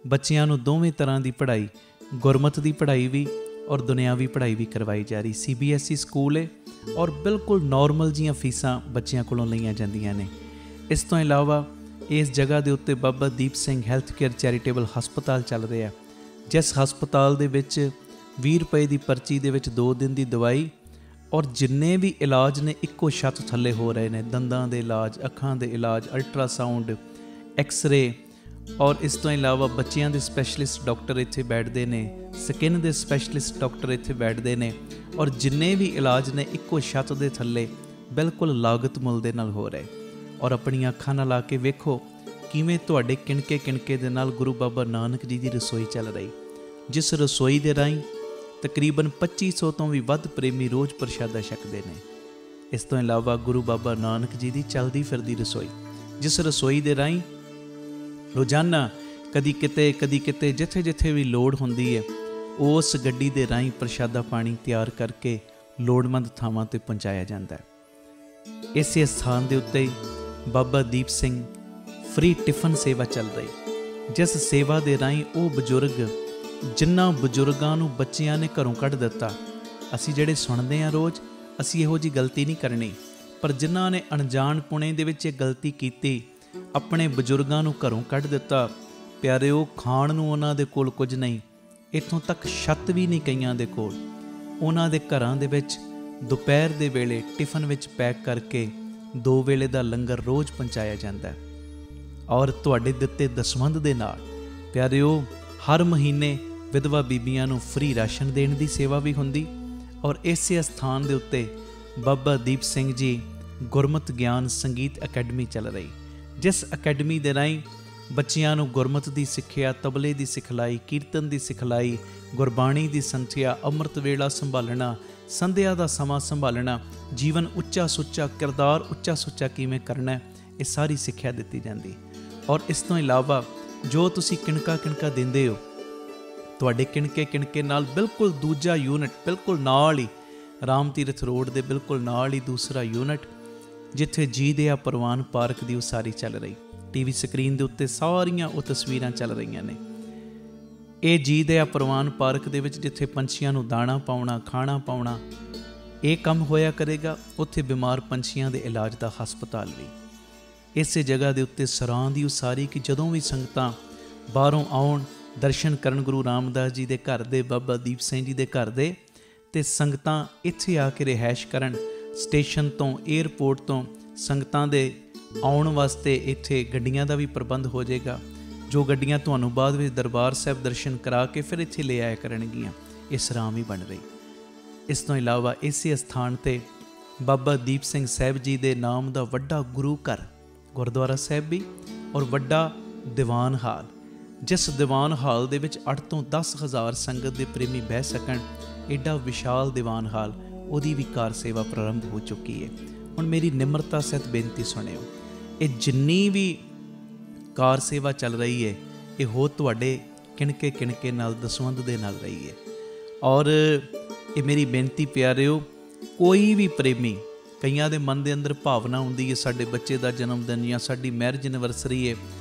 ਬੱਚਿਆਂ ਨੂੰ ਦੋਵੇਂ ਤਰ੍ਹਾਂ ਦੀ ਪੜ੍ਹਾਈ ਗੁਰਮਤ ਦੀ ਪੜ੍ਹਾਈ ਵੀ ਔਰ ਦੁਨਿਆਵੀ ਪੜ੍ਹਾਈ ਵੀ ਕਰਵਾਈ ਜਾ ਰਹੀ CBSE ਸਕੂਲ ਹੈ ਔਰ ਬਿਲਕੁਲ ਨੋਰਮਲ ਜੀਆਂ ਫੀਸਾਂ ਬੱਚਿਆਂ ਕੋਲੋਂ ਲਈਆਂ ਜਾਂਦੀਆਂ ਨੇ ਇਸ ਤੋਂ ਇਲਾਵਾ ਇਸ ਜਗ੍ਹਾ ਦੇ ਉੱਤੇ Baba Deep Singh health care charitable ਹਸਪਤਾਲ ਚੱਲ ਰਿਹਾ ਜਿਸ ਹਸਪਤਾਲ ਦੇ ਵਿੱਚ 20 ਰੁਪਏ ਦੀ ਪਰਚੀ ਦੇ ਵਿੱਚ 2 ਦਿਨ ਦੀ ਦਵਾਈ ਔਰ ਜਿੰਨੇ ਵੀ ਇਲਾਜ ਨੇ ਇੱਕੋ ਛੱਤ ਥੱਲੇ ਹੋ ਰਹੇ ਨੇ ਦੰਦਾਂ ਦੇ ਇਲਾਜ ਅੱਖਾਂ ਦੇ ਇਲਾਜ ਅਲਟਰਾਸਾਊਂਡ ਐਕਸ-ਰੇ ਔਰ ਇਸ ਤੋਂ ਇਲਾਵਾ ਬੱਚਿਆਂ ਦੇ ਸਪੈਸ਼ਲਿਸਟ ਡਾਕਟਰ ਇੱਥੇ ਬੈਠਦੇ ਨੇ ਸਕਿਨ ਦੇ ਸਪੈਸ਼ਲਿਸਟ ਡਾਕਟਰ ਇੱਥੇ ਬੈਠਦੇ ਨੇ ਔਰ ਜਿੰਨੇ ਵੀ ਇਲਾਜ ਨੇ ਇੱਕੋ ਛੱਤ ਦੇ ਥੱਲੇ ਬਿਲਕੁਲ ਲਾਗਤ ਮੁੱਲ ਦੇ ਨਾਲ ਹੋ ਰਹੇ ਔਰ ਆਪਣੀਆਂ ਅੱਖਾਂ ਨਾਲ ਆ ਕੇ ਵੇਖੋ ਕਿਵੇਂ ਤੁਹਾਡੇ ਕਿਣਕੇ ਦੇ ਨਾਲ ਗੁਰੂ ਬਾਬਾ ਨਾਨਕ ਜੀ ਦੀ ਰਸੋਈ ਚੱਲ ਰਹੀ ਜਿਸ ਰਸੋਈ ਦੇ ਰਾਹੀਂ ਤਕਰੀਬਨ 2500 ਤੋਂ ਵੀ ਵੱਧ ਪ੍ਰੇਮੀ ਰੋਜ਼ ਪ੍ਰਸ਼ਾਦਾ ਛਕਦੇ ਨੇ। ਇਸ ਤੋਂ ਇਲਾਵਾ ਗੁਰੂ ਬਾਬਾ ਨਾਨਕ ਜੀ ਦੀ ਚੱਲਦੀ ਫਿਰਦੀ ਰਸੋਈ, ਜਿਸ ਰਸੋਈ ਦੇ ਰਾਹੀਂ ਰੋਜ਼ਾਨਾ ਕਦੀ ਕਿਤੇ ਜਿੱਥੇ ਜਿੱਥੇ ਵੀ ਲੋੜ ਹੁੰਦੀ ਹੈ, ਉਸ ਗੱਡੀ ਦੇ ਰਾਹੀਂ ਪ੍ਰਸ਼ਾਦਾ ਪਾਣੀ ਤਿਆਰ ਕਰਕੇ ਲੋੜਵੰਦ ਥਾਵਾਂ 'ਤੇ ਪਹੁੰਚਾਇਆ ਜਾਂਦਾ ਹੈ। ਇਸੇ ਸਥਾਨ ਦੇ ਉੱਤੇ ਹੀ ਬਾਬਾ ਦੀਪ ਸਿੰਘ ਫ੍ਰੀ ਟਿਫਨ ਸੇਵਾ ਚੱਲ ਰਹੀ, ਜਿਸ ਸੇਵਾ ਦੇ ਰਾਹੀਂ ਉਹ ਬਜ਼ੁਰਗ, ਜਿਨ੍ਹਾਂ ਬਜ਼ੁਰਗਾਂ ਨੂੰ ਬੱਚਿਆਂ ਨੇ ਘਰੋਂ ਕੱਢ ਦਿੱਤਾ, ਅਸੀਂ ਜਿਹੜੇ ਸੁਣਦੇ ਹਾਂ ਰੋਜ਼, ਅਸੀਂ ਇਹੋ ਜਿਹੀ ਗਲਤੀ ਨਹੀਂ ਕਰਨੀ, ਪਰ ਜਿਨ੍ਹਾਂ ਨੇ ਅਣਜਾਣਪੁਣੇ ਦੇ ਵਿੱਚ ਇਹ ਗਲਤੀ ਕੀਤੀ, ਆਪਣੇ ਬਜ਼ੁਰਗਾਂ ਨੂੰ ਘਰੋਂ ਕੱਢ ਦਿੱਤਾ, ਪਿਆਰਿਓ, ਖਾਣ ਨੂੰ ਉਹਨਾਂ ਦੇ ਕੋਲ ਕੁਝ ਨਹੀਂ, ਇੱਥੋਂ ਤੱਕ ਛੱਤ ਵੀ ਨਹੀਂ ਕਈਆਂ ਦੇ ਕੋਲ। ਉਹਨਾਂ ਦੇ ਘਰਾਂ ਦੇ ਵਿੱਚ ਦੁਪਹਿਰ ਦੇ ਵੇਲੇ ਟਿਫਨ ਵਿੱਚ ਪੈਕ ਕਰਕੇ 2 ਵੇਲੇ ਦਾ ਲੰਗਰ ਰੋਜ਼ ਪਹੁੰਚਾਇਆ ਜਾਂਦਾ ਹੈ। ਔਰ ਤੁਹਾਡੇ ਦਿੱਤੇ ਦਸਵੰਧ ਦੇ ਨਾਲ ਪਿਆਰਿਓ, ਹਰ ਮਹੀਨੇ ਵਿਧਵਾ ਬੀਬੀਆਂ ਨੂੰ ਫ੍ਰੀ ਰਾਸ਼ਨ ਦੇਣ ਦੀ ਸੇਵਾ ਵੀ ਹੁੰਦੀ। ਔਰ ਇਸੇ ਸਥਾਨ ਦੇ ਉੱਤੇ ਬਾਬਾ ਦੀਪ ਸਿੰਘ ਜੀ ਗੁਰਮਤਿ ਗਿਆਨ ਸੰਗੀਤ ਅਕੈਡਮੀ ਚੱਲ ਰਹੀ, ਜਿਸ ਅਕੈਡਮੀ ਦੇ ਰਾਹੀਂ ਬੱਚਿਆਂ ਨੂੰ ਗੁਰਮਤਿ ਦੀ ਸਿੱਖਿਆ, ਤਬਲੇ ਦੀ ਸਿਖਲਾਈ, ਕੀਰਤਨ ਦੀ ਸਿਖਲਾਈ, ਗੁਰਬਾਣੀ ਦੀ ਸੰਥਿਆ, ਅੰਮ੍ਰਿਤ ਵੇਲਾ ਸੰਭਾਲਣਾ, ਸੰਧਿਆ ਦਾ ਸਮਾਂ ਸੰਭਾਲਣਾ, ਜੀਵਨ ਉੱਚਾ ਸੁੱਚਾ, ਕਿਰਦਾਰ ਉੱਚਾ ਸੁੱਚਾ ਕਿਵੇਂ ਕਰਨਾ, ਇਹ ਸਾਰੀ ਸਿੱਖਿਆ ਦਿੱਤੀ ਜਾਂਦੀ। ਔਰ ਇਸ ਤੋਂ ਇਲਾਵਾ ਜੋ ਤੁਸੀਂ ਕਿਣਕਾ ਦਿੰਦੇ ਹੋ, ਤੁਹਾਡੇ ਕਿਣਕੇ ਨਾਲ ਬਿਲਕੁਲ ਦੂਜਾ ਯੂਨਿਟ, ਬਿਲਕੁਲ ਨਾਲ ਹੀ ਰਾਮ ਤੀਰਥ ਰੋਡ ਦੇ ਬਿਲਕੁਲ ਨਾਲ ਹੀ ਦੂਸਰਾ ਯੂਨਿਟ, ਜਿੱਥੇ ਜੀ ਦਿਆ ਪ੍ਰਵਾਨ ਪਾਰਕ ਦੀ ਉਸਾਰੀ ਚੱਲ ਰਹੀ। ਟੀਵੀ ਸਕਰੀਨ ਦੇ ਉੱਤੇ ਸਾਰੀਆਂ ਉਹ ਤਸਵੀਰਾਂ ਚੱਲ ਰਹੀਆਂ ਨੇ। ਇਹ ਜੀ ਦਿਆ ਪ੍ਰਵਾਨ ਪਾਰਕ ਦੇ ਵਿੱਚ ਜਿੱਥੇ ਪੰਛੀਆਂ ਨੂੰ ਦਾਣਾ ਪਾਉਣਾ, ਖਾਣਾ ਪਾਉਣਾ, ਇਹ ਕੰਮ ਹੋਇਆ ਕਰੇਗਾ। ਉੱਥੇ ਬਿਮਾਰ ਪੰਛੀਆਂ ਦੇ ਇਲਾਜ ਦਾ ਹਸਪਤਾਲ ਵੀ। ਇਸੇ ਜਗ੍ਹਾ ਦੇ ਉੱਤੇ ਸਰਾਂ ਦੀ ਉਸਾਰੀ ਕਿ ਜਦੋਂ ਵੀ ਸੰਗਤਾਂ ਬਾਹਰੋਂ ਆਉਣ, ਦਰਸ਼ਨ ਕਰਨ ਗੁਰੂ ਰਾਮਦਾਸ ਜੀ ਦੇ ਘਰ ਦੇ, ਬਾਬਾ ਦੀਪ ਸਿੰਘ ਜੀ ਦੇ ਘਰ ਦੇ, ਤੇ ਸੰਗਤਾਂ ਇੱਥੇ ਆ ਕੇ ਰਿਹਾਇਸ਼ ਕਰਨ। ਸਟੇਸ਼ਨ ਤੋਂ, ਏਅਰਪੋਰਟ ਤੋਂ ਸੰਗਤਾਂ ਦੇ ਆਉਣ ਵਾਸਤੇ ਇੱਥੇ ਗੱਡੀਆਂ ਦਾ ਵੀ ਪ੍ਰਬੰਧ ਹੋ ਜਾਏਗਾ, ਜੋ ਗੱਡੀਆਂ ਤੁਹਾਨੂੰ ਬਾਅਦ ਵਿੱਚ ਦਰਬਾਰ ਸਾਹਿਬ ਦਰਸ਼ਨ ਕਰਾ ਕੇ ਫਿਰ ਇੱਥੇ ਲੈ ਆਇਆ ਕਰਨਗੀਆਂ। ਇਹ ਸਰਾਂ ਵੀ ਬਣ ਰਹੀ। ਇਸ ਤੋਂ ਇਲਾਵਾ ਇਸੇ ਸਥਾਨ 'ਤੇ ਬਾਬਾ ਦੀਪ ਸਿੰਘ ਸਾਹਿਬ ਜੀ ਦੇ ਨਾਮ ਦਾ ਵੱਡਾ ਗੁਰੂ ਘਰ, ਗੁਰਦੁਆਰਾ ਸਾਹਿਬ ਵੀ, ਔਰ ਵੱਡਾ ਦੀਵਾਨ ਹਾਲ, ਜਿਸ ਦੀਵਾਨ ਹਾਲ ਦੇ ਵਿੱਚ 8 ਤੋਂ 10 ਹਜ਼ਾਰ ਸੰਗਤ ਦੇ ਪ੍ਰੇਮੀ ਬਹਿ ਸਕਣ। ਐਡਾ ਵਿਸ਼ਾਲ ਦੀਵਾਨ ਹਾਲ, ਉਹਦੀ ਵੀ ਕਾਰ ਸੇਵਾ ਪ੍ਰਾਰੰਭ ਹੋ ਚੁੱਕੀ ਹੈ। ਹੁਣ ਮੇਰੀ ਨਿਮਰਤਾ ਸਹਿਤ ਬੇਨਤੀ ਸੁਣਿਓ, ਇਹ ਜਿੰਨੀ ਵੀ ਕਾਰ ਸੇਵਾ ਚੱਲ ਰਹੀ ਹੈ, ਇਹ ਹੋ ਤੁਹਾਡੇ ਕਿਣਕੇ ਨਾਲ, ਦਸਵੰਧ ਦੇ ਨਾਲ ਰਹੀ ਹੈ। ਔਰ ਇਹ ਮੇਰੀ ਬੇਨਤੀ ਪਿਆਰਿਓ, ਕੋਈ ਵੀ ਪ੍ਰੇਮੀ, ਕਈਆਂ ਦੇ ਮਨ ਦੇ ਅੰਦਰ ਭਾਵਨਾ ਹੁੰਦੀ ਹੈ ਸਾਡੇ ਬੱਚੇ ਦਾ ਜਨਮ ਦਿਨ ਜਾਂ ਸਾਡੀ ਮੈਰਿਜ ਐਨਵਰਸਰੀ ਹੈ,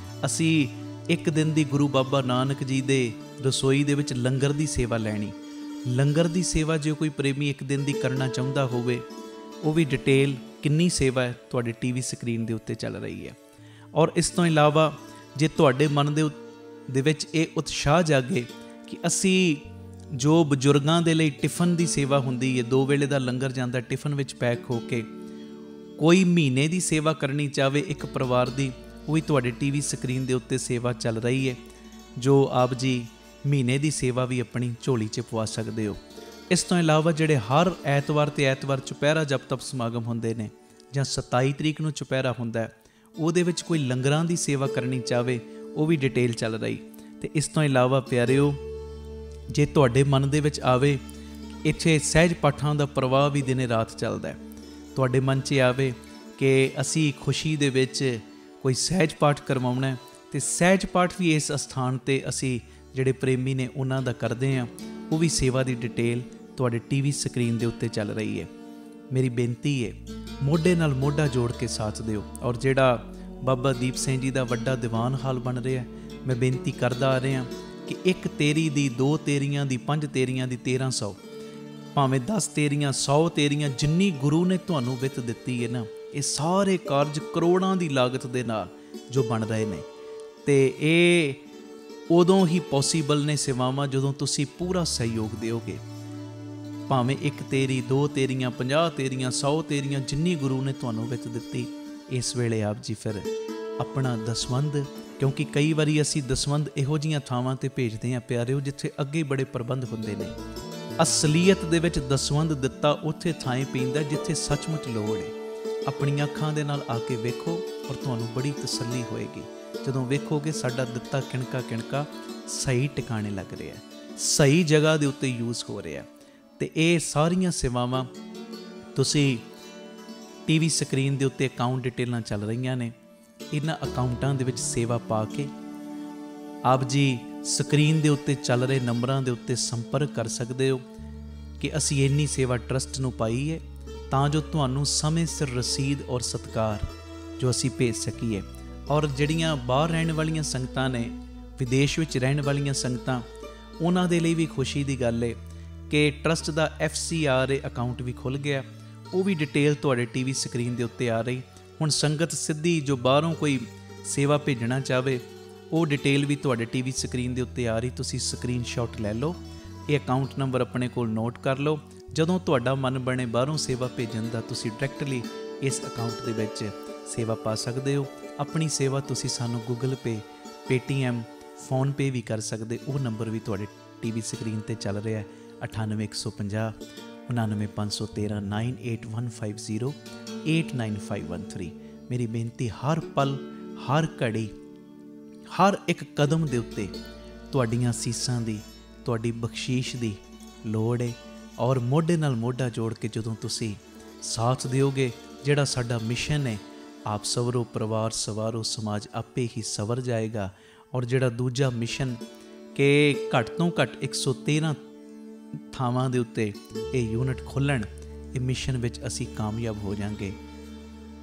ਅਸੀਂ ਇੱਕ ਦਿਨ ਦੀ ਗੁਰੂ ਬਾਬਾ ਨਾਨਕ ਜੀ ਦੇ ਰਸੋਈ ਦੇ ਵਿੱਚ ਲੰਗਰ ਦੀ ਸੇਵਾ ਲੈਣੀ। ਲੰਗਰ ਦੀ ਸੇਵਾ ਜੇ ਕੋਈ ਪ੍ਰੇਮੀ ਇੱਕ ਦਿਨ ਦੀ ਕਰਨਾ ਚਾਹੁੰਦਾ ਹੋਵੇ, ਉਹ ਵੀ ਡਿਟੇਲ ਕਿੰਨੀ ਸੇਵਾ ਹੈ ਤੁਹਾਡੇ ਟੀਵੀ ਸਕਰੀਨ ਦੇ ਉੱਤੇ ਚੱਲ ਰਹੀ ਹੈ। ਔਰ ਇਸ ਤੋਂ ਇਲਾਵਾ ਜੇ ਤੁਹਾਡੇ ਮਨ ਦੇ ਵਿੱਚ ਇਹ ਉਤਸ਼ਾਹ ਜਾਗੇ ਕਿ ਅਸੀਂ ਜੋ ਬਜ਼ੁਰਗਾਂ ਦੇ ਲਈ ਟਿਫਨ ਦੀ ਸੇਵਾ ਹੁੰਦੀ ਹੈ, 2 ਵੇਲੇ ਦਾ ਲੰਗਰ ਜਾਂਦਾ ਟਿਫਨ ਵਿੱਚ ਪੈਕ ਹੋ ਕੇ, ਕੋਈ ਮਹੀਨੇ ਦੀ ਸੇਵਾ ਕਰਨੀ ਚਾਹਵੇ ਇੱਕ ਪਰਿਵਾਰ ਦੀ, ਉਹ ਵੀ ਤੁਹਾਡੇ ਟੀਵੀ ਸਕਰੀਨ ਦੇ ਉੱਤੇ ਸੇਵਾ ਚੱਲ ਰਹੀ ਹੈ, ਜੋ ਆਪ ਜੀ ਮਹੀਨੇ ਦੀ ਸੇਵਾ ਵੀ ਆਪਣੀ ਝੋਲੀ 'ਚ ਪਵਾ ਸਕਦੇ ਹੋ। ਇਸ ਤੋਂ ਇਲਾਵਾ ਜਿਹੜੇ ਹਰ ਐਤਵਾਰ ਤੇ ਐਤਵਾਰ ਚੁਪਹਿਰਾ ਜਪ ਤਪ ਸਮਾਗਮ ਹੁੰਦੇ ਨੇ, ਜਾਂ 27 ਤਰੀਕ ਨੂੰ ਚੁਪਹਿਰਾ ਹੁੰਦਾ ਹੈ, ਉਹਦੇ ਵਿੱਚ ਕੋਈ ਲੰਗਰਾਂ ਦੀ ਸੇਵਾ ਕਰਨੀ ਚਾਹਵੇ, ਉਹ ਵੀ ਡਿਟੇਲ ਚੱਲ ਰਹੀ। ਤੇ ਇਸ ਤੋਂ ਇਲਾਵਾ ਪਿਆਰਿਓ, ਜੇ ਤੁਹਾਡੇ ਮਨ ਦੇ ਵਿੱਚ ਆਵੇ ਇੱਥੇ ਸਹਿਜ ਪਾਠਾਂ ਦਾ ਪ੍ਰਵਾਹ ਵੀ ਦਿਨੇ ਰਾਤ ਚੱਲਦਾ ਹੈ, ਤੁਹਾਡੇ ਮਨ 'ਚ ਆਵੇ ਕਿ ਅਸੀਂ ਖੁਸ਼ੀ ਦੇ ਵਿੱਚ ਕੋਈ ਸਹਿਜ ਪਾਠ ਕਰਵਾਉਣਾ, ਤੇ ਸਹਿਜ ਪਾਠ ਵੀ ਇਸ ਅਸਥਾਨ 'ਤੇ ਅਸੀਂ ਜਿਹੜੇ ਪ੍ਰੇਮੀ ਨੇ ਉਹਨਾਂ ਦਾ ਕਰਦੇ ਹਾਂ, ਉਹ ਵੀ ਸੇਵਾ ਦੀ ਡਿਟੇਲ ਤੁਹਾਡੇ ਟੀਵੀ ਸਕਰੀਨ ਦੇ ਉੱਤੇ ਚੱਲ ਰਹੀ ਹੈ। ਮੇਰੀ ਬੇਨਤੀ ਹੈ, ਮੋਢੇ ਨਾਲ ਮੋਢਾ ਜੋੜ ਕੇ ਸਾਥ ਦਿਓ। ਔਰ ਜਿਹੜਾ ਬਾਬਾ ਦੀਪ ਸਿੰਘ ਜੀ ਦਾ ਵੱਡਾ ਦੀਵਾਨ ਹਾਲ ਬਣ ਰਿਹਾ, ਮੈਂ ਬੇਨਤੀ ਕਰਦਾ ਆ ਰਿਹਾ ਕਿ 1 ਤੇਰੀ ਦੀ, 2 ਤੇਰੀਆਂ ਦੀ, 5 ਤੇਰੀਆਂ ਦੀ, 1300, ਭਾਵੇਂ 10 ਤੇਰੀਆਂ, 100 ਤੇਰੀਆਂ, ਜਿੰਨੀ ਗੁਰੂ ਨੇ ਤੁਹਾਨੂੰ ਵਿੱਤ ਦਿੱਤੀ ਹੈ ਨਾ, ਇਹ ਸਾਰੇ ਕਾਰਜ ਕਰੋੜਾਂ ਦੀ ਲਾਗਤ ਦੇ ਨਾਲ ਜੋ ਬਣ ਰਹੇ ਨੇ, ਤੇ ਇਹ ਉਦੋਂ ਹੀ ਪੋਸੀਬਲ ਨੇ ਸੇਵਾਵਾਂ ਜਦੋਂ ਤੁਸੀਂ ਪੂਰਾ ਸਹਿਯੋਗ ਦਿਓਗੇ। ਭਾਵੇਂ 1 ਤੇਰੀ, 2 ਤੇਰੀਆਂ, 50 ਤੇਰੀਆਂ, 100 ਤੇਰੀਆਂ, ਜਿੰਨੀ ਗੁਰੂ ਨੇ ਤੁਹਾਨੂੰ ਵਿੱਤ ਦਿੱਤੀ, ਇਸ ਵੇਲੇ ਆਪ ਜੀ ਫਿਰ ਆਪਣਾ ਦਸਵੰਧ, ਕਿਉਂਕਿ ਕਈ ਵਾਰੀ ਅਸੀਂ ਦਸਵੰਧ ਇਹੋ ਜਿਹੀਆਂ ਥਾਵਾਂ 'ਤੇ ਭੇਜਦੇ ਹਾਂ ਪਿਆਰਿਓ, ਜਿੱਥੇ ਅੱਗੇ ਬੜੇ ਪ੍ਰਬੰਧ ਹੁੰਦੇ ਨੇ। ਅਸਲੀਅਤ ਦੇ ਵਿੱਚ ਦਸਵੰਧ ਦਿੱਤਾ ਉੱਥੇ ਥਾਂ ਪੈਂਦਾ ਜਿੱਥੇ ਸੱਚਮੁੱਚ ਲੋੜ ਹੈ। ਆਪਣੀਆਂ ਅੱਖਾਂ ਦੇ ਨਾਲ ਆ ਕੇ ਵੇਖੋ, ਔਰ ਤੁਹਾਨੂੰ ਬੜੀ ਤਸੱਲੀ ਹੋਏਗੀ ਜਦੋਂ ਵੇਖੋਗੇ ਸਾਡਾ ਦਿੱਤਾ ਕਿਣਕਾ ਸਹੀ ਟਿਕਾਣੇ ਲੱਗ ਰਿਹਾ। ਸਹੀ ਜਗ੍ਹਾ ਦੇ ਉੱਤੇ ਯੂਜ਼ ਹੋ ਰਿਹਾ। ਤੇ ਇਹ ਸਾਰੀਆਂ ਸੇਵਾਵਾਂ ਤੁਸੀਂ ਟੀਵੀ ਸਕਰੀਨ ਦੇ ਉੱਤੇ ਅਕਾਊਂਟ ਡਿਟੇਲਾਂ ਚੱਲ ਰਹੀਆਂ ਨੇ, ਇਹਨਾਂ ਅਕਾਊਂਟਾਂ ਦੇ ਵਿੱਚ ਸੇਵਾ ਪਾ ਕੇ ਆਪ ਜੀ ਸਕਰੀਨ ਦੇ ਉੱਤੇ ਚੱਲ ਰਹੇ ਨੰਬਰਾਂ ਦੇ ਉੱਤੇ ਸੰਪਰਕ ਕਰ ਸਕਦੇ ਹੋ ਕਿ ਅਸੀਂ ਇੰਨੀ ਸੇਵਾ ਟਰਸਟ ਨੂੰ ਪਾਈ ਹੈ ਤਾਂ ਜੋ ਤੁਹਾਨੂੰ ਸਮੇਂ ਸਿਰ ਰਸੀਦ ਔਰ ਸਤਿਕਾਰ ਜੋ ਅਸੀਂ ਭੇਜ ਸਕੀਏ। ਔਰ ਜਿਹੜੀਆਂ ਬਾਹਰ ਰਹਿਣ ਵਾਲੀਆਂ ਸੰਗਤਾਂ ਨੇ, ਵਿਦੇਸ਼ ਵਿੱਚ ਰਹਿਣ ਵਾਲੀਆਂ ਸੰਗਤਾਂ, ਉਹਨਾਂ ਦੇ ਲਈ ਵੀ ਖੁਸ਼ੀ ਦੀ ਗੱਲ ਹੈ ਕਿ ਟਰਸਟ ਦਾ FCRA ਅਕਾਊਂਟ ਵੀ ਖੁੱਲ੍ਹ ਗਿਆ। ਉਹ ਵੀ ਡਿਟੇਲ ਤੁਹਾਡੇ ਟੀਵੀ ਸਕਰੀਨ ਦੇ ਉੱਤੇ ਆ ਰਹੀ। ਹੁਣ ਸੰਗਤ ਸਿੱਧੀ ਜੋ ਬਾਹਰੋਂ ਕੋਈ ਸੇਵਾ ਭੇਜਣਾ ਚਾਹਵੇ, ਉਹ ਡਿਟੇਲ ਵੀ ਤੁਹਾਡੇ ਟੀਵੀ ਸਕਰੀਨ ਦੇ ਉੱਤੇ ਆ ਰਹੀ। ਤੁਸੀਂ ਸਕਰੀਨਸ਼ਾਟ ਲੈ ਲਓ, ਇਹ ਅਕਾਊਂਟ ਨੰਬਰ ਆਪਣੇ ਕੋਲ ਨੋਟ ਕਰ ਲਓ। ਜਦੋਂ ਤੁਹਾਡਾ ਮਨ ਬਣੇ ਬਾਹਰੋਂ ਸੇਵਾ ਭੇਜਣ ਦਾ, ਤੁਸੀਂ ਡਾਇਰੈਕਟਲੀ ਇਸ ਅਕਾਊਂਟ ਦੇ ਵਿੱਚ ਸੇਵਾ ਪਾ ਸਕਦੇ ਹੋ। ਆਪਣੀ ਸੇਵਾ ਤੁਸੀਂ ਸਾਨੂੰ ਗੂਗਲ ਪੇ, ਪੇਟੀਐਮ, ਫੋਨਪੇ ਵੀ ਕਰ ਸਕਦੇ। ਉਹ ਨੰਬਰ ਵੀ ਤੁਹਾਡੇ ਟੀਵੀ ਸਕਰੀਨ ਤੇ ਚੱਲ ਰਿਹਾ ਹੈ 98 150 99 513 98150 89513। ਮੇਰੀ ਬੇਨਤੀ, ਹਰ ਪਲ, ਹਰ ਘੜੀ, ਹਰ ਇੱਕ ਕਦਮ ਦੇ ਉੱਤੇ ਤੁਹਾਡੀਆਂ ਅਸੀਸਾਂ ਦੀ, ਤੁਹਾਡੀ ਬਖਸ਼ੀਸ਼ ਦੀ ਲੋੜ ਹੈ। ਔਰ ਮੋਢੇ ਨਾਲ ਮੋਢਾ ਜੋੜ ਕੇ ਜਦੋਂ ਤੁਸੀਂ ਸਾਥ ਦਿਓਗੇ, ਜਿਹੜਾ ਸਾਡਾ ਮਿਸ਼ਨ ਹੈ, ਆਪ ਸਵਰੋ, ਪਰਿਵਾਰ ਸਵਾਰੋ, ਸਮਾਜ ਆਪੇ ਹੀ ਸਵਰ ਜਾਏਗਾ। ਔਰ ਜਿਹੜਾ ਦੂਜਾ ਮਿਸ਼ਨ ਕਿ ਘੱਟ ਤੋਂ ਘੱਟ 113 ਥਾਵਾਂ ਦੇ ਉੱਤੇ ਇਹ ਯੂਨਿਟ ਖੋਲ੍ਹਣ, ਇਹ ਮਿਸ਼ਨ ਵਿੱਚ ਅਸੀਂ ਕਾਮਯਾਬ ਹੋ ਜਾਵਾਂਗੇ।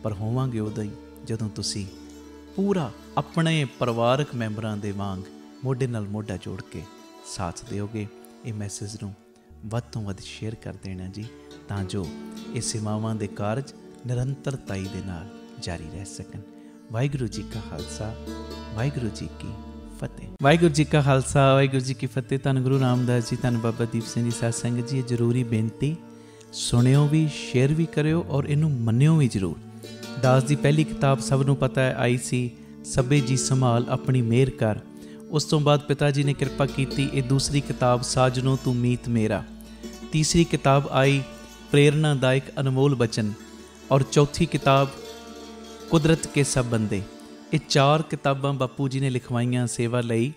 ਪਰ ਹੋਵਾਂਗੇ ਉਦੋਂ ਹੀ ਜਦੋਂ ਤੁਸੀਂ ਪੂਰਾ ਆਪਣੇ ਪਰਿਵਾਰਕ ਮੈਂਬਰਾਂ ਦੇ ਵਾਂਗ ਮੋਢੇ ਨਾਲ ਮੋਢਾ ਜੋੜ ਕੇ ਸਾਥ ਦਿਓਗੇ। ਇਹ ਮੈਸੇਜ ਨੂੰ ਵੱਧ ਤੋਂ ਵੱਧ ਸ਼ੇਅਰ ਕਰ ਦੇਣਾ ਜੀ, ਤਾਂ ਜੋ ਇਹ ਸੇਵਾਵਾਂ ਦੇ ਕਾਰਜ ਨਿਰੰਤਰਤਾਈ ਦੇ ਨਾਲ ਜਾਰੀ ਰਹਿ ਸਕਣ। ਵਾਹਿਗੁਰੂ ਜੀ ਕਾ ਖਾਲਸਾ, ਵਾਹਿਗੁਰੂ ਜੀ ਕੀ ਫਤਿਹ। ਵਾਹਿਗੁਰੂ ਜੀ ਕਾ ਖਾਲਸਾ, ਵਾਹਿਗੁਰੂ ਜੀ ਕੀ ਫਤਿਹ। ਧੰਨ ਗੁਰੂ ਰਾਮਦਾਸ ਜੀ, ਧੰਨ ਬਾਬਾ ਦੀਪ ਸਿੰਘ ਜੀ ਸਾਧ ਸੰਗਤ ਜੀ। ਇਹ ਜ਼ਰੂਰੀ ਬੇਨਤੀ, ਸੁਣਿਓ ਵੀ, ਸ਼ੇਅਰ ਵੀ ਕਰਿਓ ਔਰ ਇਹਨੂੰ ਮੰਨਿਓ ਵੀ ਜ਼ਰੂਰ। ਦਾਸ ਦੀ ਪਹਿਲੀ ਕਿਤਾਬ ਸਭ ਨੂੰ ਪਤਾ ਹੈ, ਆਈ ਸੀ ਸਭੇ ਜੀ ਸੰਭਾਲ ਆਪਣੀ ਮਿਹਰ ਕਰ। ਉਸ ਤੋਂ ਬਾਅਦ ਪਿਤਾ ਜੀ ਨੇ ਕਿਰਪਾ ਕੀਤੀ, ਇਹ ਦੂਸਰੀ ਕਿਤਾਬ ਸਾਜਨੋ ਤੂੰ ਮੀਤ ਮੇਰਾ। ਤੀਸਰੀ ਕਿਤਾਬ ਆਈ ਪ੍ਰੇਰਨਾਦਾਇਕ ਅਨਮੋਲ ਬਚਨ। ਔਰ ਚੌਥੀ ਕਿਤਾਬ ਕੁਦਰਤ ਕੇ ਸਭ ਬੰਦੇ। ਇਹ 4 ਕਿਤਾਬਾਂ ਬਾਪੂ ਜੀ ਨੇ ਲਿਖਵਾਈਆਂ ਸੇਵਾ ਲਈ।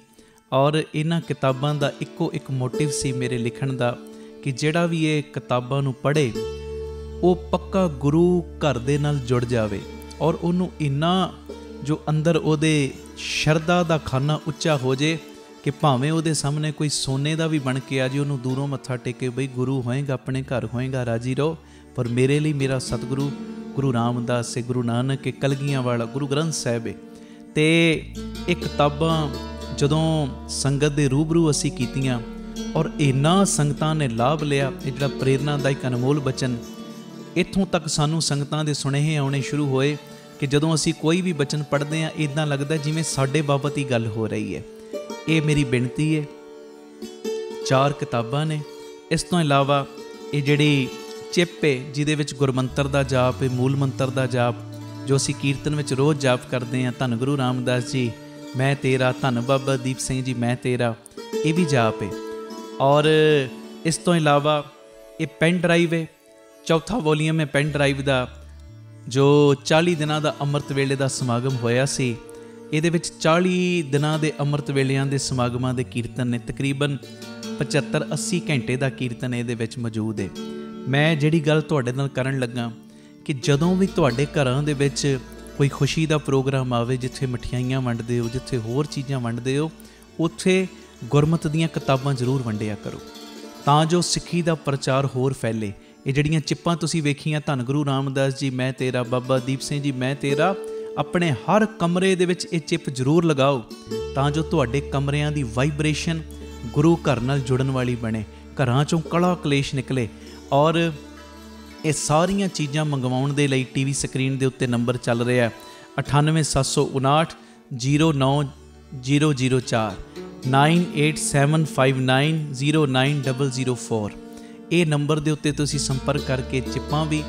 ਔਰ ਇਹਨਾਂ ਕਿਤਾਬਾਂ ਦਾ ਇੱਕੋ ਇੱਕ ਮੋਟਿਵ ਸੀ ਮੇਰੇ ਲਿਖਣ ਦਾ ਕਿ ਜਿਹੜਾ ਵੀ ਇਹ ਕਿਤਾਬਾਂ ਨੂੰ ਪੜ੍ਹੇ ਉਹ ਪੱਕਾ ਗੁਰੂ ਘਰ ਦੇ ਨਾਲ ਜੁੜ ਜਾਵੇ ਔਰ ਉਹਨੂੰ ਇੰਨਾ ਜੋ ਅੰਦਰ ਉਹਦੇ ਸ਼ਰਧਾ ਦਾ ਖਾਨਾ ਉੱਚਾ ਹੋ ਜੇ ਕਿ ਭਾਵੇਂ ਉਹਦੇ ਸਾਹਮਣੇ ਕੋਈ ਸੋਨੇ ਦਾ ਵੀ ਬਣ ਕੇ ਆ ਜੀ, ਉਹਨੂੰ ਦੂਰੋਂ ਮੱਥਾ ਟੇਕੇ, ਬਈ ਗੁਰੂ ਹੋਏਗਾ, ਆਪਣੇ ਘਰ ਹੋਏਗਾ, ਰਾਜੀ ਰਹੋ। ਪਰ ਮੇਰੇ ਲਈ ਮੇਰਾ ਸਤਿਗੁਰੂ ਗੁਰੂ ਰਾਮਦਾਸ ਹੈ, ਗੁਰੂ ਨਾਨਕ ਹੈ, ਕਲਗੀਆਂ ਵਾਲਾ ਗੁਰੂ ਗ੍ਰੰਥ ਸਾਹਿਬ ਹੈ। ਤੇ ਇਹ ਕਿਤਾਬਾਂ ਜਦੋਂ ਸੰਗਤ ਦੇ ਰੂਬਰੂ ਅਸੀਂ ਕੀਤੀਆਂ ਔਰ ਇਹਨਾਂ ਸੰਗਤਾਂ ਨੇ ਲਾਭ ਲਿਆ। ਇਹ ਜਿਹੜਾ ਪ੍ਰੇਰਨਾਦਾਇਕ ਅਨਮੋਲ ਬਚਨ, ਇੱਥੋਂ ਤੱਕ ਸਾਨੂੰ ਸੰਗਤਾਂ ਦੇ ਸੁਨੇਹੇ ਆਉਣੇ ਸ਼ੁਰੂ ਹੋਏ ਕਿ ਜਦੋਂ ਅਸੀਂ ਕੋਈ ਵੀ ਬਚਨ ਪੜ੍ਹਦੇ ਹਾਂ, ਇੱਦਾਂ ਲੱਗਦਾ ਜਿਵੇਂ ਸਾਡੇ ਬਾਬਤ ਹੀ ਗੱਲ ਹੋ ਰਹੀ ਹੈ। ਇਹ ਮੇਰੀ ਬੇਨਤੀ ਹੈ। 4 ਕਿਤਾਬਾਂ ਨੇ। ਇਸ ਤੋਂ ਇਲਾਵਾ ਇਹ ਜਿਹੜੀ ਚਿੱਪ ਹੈ ਜਿਹਦੇ ਵਿੱਚ ਗੁਰਮੰਤਰ ਦਾ ਜਾਪ ਹੈ, ਮੂਲ ਮੰਤਰ ਦਾ ਜਾਪ, ਜੋ ਅਸੀਂ ਕੀਰਤਨ ਵਿੱਚ ਰੋਜ਼ ਜਾਪ ਕਰਦੇ ਹਾਂ, ਧੰਨ ਗੁਰੂ ਰਾਮਦਾਸ ਜੀ ਮੈਂ ਤੇਰਾ, ਧੰਨ ਬਾਬਾ ਦੀਪ ਸਿੰਘ ਜੀ ਮੈਂ ਤੇਰਾ, ਇਹ ਵੀ ਜਾਪ ਹੈ। ਔਰ ਇਸ ਤੋਂ ਇਲਾਵਾ ਇਹ ਪੈਨ ਡਰਾਈਵ ਹੈ, ਚੌਥਾ ਵੋਲੀਅਮ ਹੈ ਪੈਨ ਡਰਾਈਵ ਦਾ, ਜੋ 40 ਦਿਨਾਂ ਦਾ ਅੰਮ੍ਰਿਤ ਵੇਲੇ ਦਾ ਸਮਾਗਮ ਹੋਇਆ ਸੀ। ਇਹਦੇ ਵਿੱਚ 40 ਦਿਨਾਂ ਦੇ ਅੰਮ੍ਰਿਤ ਵੇਲਿਆਂ ਦੇ ਸਮਾਗਮਾਂ ਦੇ ਕੀਰਤਨ ਨੇ, ਤਕਰੀਬਨ 75-80 ਘੰਟੇ ਦਾ ਕੀਰਤਨ ਇਹਦੇ ਵਿੱਚ ਮੌਜੂਦ ਹੈ। ਮੈਂ ਜਿਹੜੀ ਗੱਲ ਤੁਹਾਡੇ ਨਾਲ ਕਰਨ ਲੱਗਾ ਕਿ ਜਦੋਂ ਵੀ ਤੁਹਾਡੇ ਘਰਾਂ ਦੇ ਵਿੱਚ ਕੋਈ ਖੁਸ਼ੀ ਦਾ ਪ੍ਰੋਗਰਾਮ ਆਵੇ, ਜਿੱਥੇ ਮਠਿਆਈਆਂ ਵੰਡਦੇ ਹੋ, ਜਿੱਥੇ ਹੋਰ ਚੀਜ਼ਾਂ ਵੰਡਦੇ ਹੋ, ਉੱਥੇ ਗੁਰਮਤ ਦੀਆਂ ਕਿਤਾਬਾਂ ਜ਼ਰੂਰ ਵੰਡਿਆ ਕਰੋ ਤਾਂ ਜੋ ਸਿੱਖੀ ਦਾ ਪ੍ਰਚਾਰ ਹੋਰ ਫੈਲੇ। ਇਹ ਜਿਹੜੀਆਂ ਚਿੱਪਾਂ ਤੁਸੀਂ ਵੇਖੀਆਂ, ਧੰਨ ਗੁਰੂ ਰਾਮਦਾਸ ਜੀ ਮੈਂ ਤੇਰਾ, ਬਾਬਾ ਦੀਪ ਸਿੰਘ ਜੀ ਮੈਂ ਤੇਰਾ, ਆਪਣੇ ਹਰ ਕਮਰੇ ਦੇ ਵਿੱਚ ਇਹ ਚਿੱਪ ਜ਼ਰੂਰ ਲਗਾਓ ਤਾਂ ਜੋ ਤੁਹਾਡੇ ਕਮਰਿਆਂ ਦੀ ਵਾਈਬ੍ਰੇਸ਼ਨ ਗੁਰੂ ਘਰ ਨਾਲ ਜੁੜਨ ਵਾਲੀ ਬਣੇ, ਘਰਾਂ 'ਚੋਂ ਕਲਾ ਕਲੇਸ਼ ਨਿਕਲੇ। ਔਰ ਇਹ ਸਾਰੀਆਂ ਚੀਜ਼ਾਂ ਮੰਗਵਾਉਣ ਦੇ ਲਈ ਟੀਵੀ ਸਕਰੀਨ ਦੇ ਉੱਤੇ ਨੰਬਰ ਚੱਲ ਰਿਹਾ 98759 09004 9875909004। ਇਹ ਨੰਬਰ ਦੇ ਉੱਤੇ ਤੁਸੀਂ ਸੰਪਰਕ ਕਰਕੇ ਚਿੱਪਾਂ ਵੀ,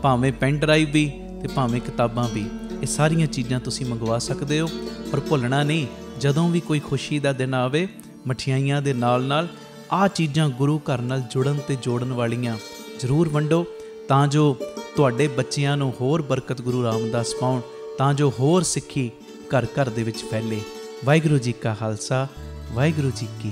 ਭਾਵੇਂ ਪੈਨ ਡਰਾਈਵ ਵੀ ਤੇ ਭਾਵੇਂ ਕਿਤਾਬਾਂ ਵੀ, ਇਹ ਸਾਰੀਆਂ ਚੀਜ਼ਾਂ ਤੁਸੀਂ ਮੰਗਵਾ ਸਕਦੇ ਹੋ। ਪਰ ਭੁੱਲਣਾ ਨਹੀਂ, ਜਦੋਂ ਵੀ ਕੋਈ ਖੁਸ਼ੀ ਦਾ ਦਿਨ ਆਵੇ, ਮਠਿਆਈਆਂ ਦੇ ਨਾਲ ਨਾਲ ਆਹ ਚੀਜ਼ਾਂ ਗੁਰੂ ਘਰ ਨਾਲ ਜੁੜਨ ਤੇ ਜੋੜਨ ਵਾਲੀਆਂ ਜ਼ਰੂਰ ਵੰਡੋ ਤਾਂ ਜੋ ਤੁਹਾਡੇ ਬੱਚਿਆਂ ਨੂੰ ਹੋਰ ਬਰਕਤ ਗੁਰੂ ਰਾਮਦਾਸ ਪਾਉਣ, ਤਾਂ ਜੋ ਹੋਰ ਸਿੱਖੀ ਘਰ ਘਰ ਦੇ ਵਿੱਚ ਫੈਲੇ। ਵਾਹਿਗੁਰੂ ਜੀ ਕਾ ਖਾਲਸਾ, ਵਾਹਿਗੁਰੂ ਜੀ ਕੀ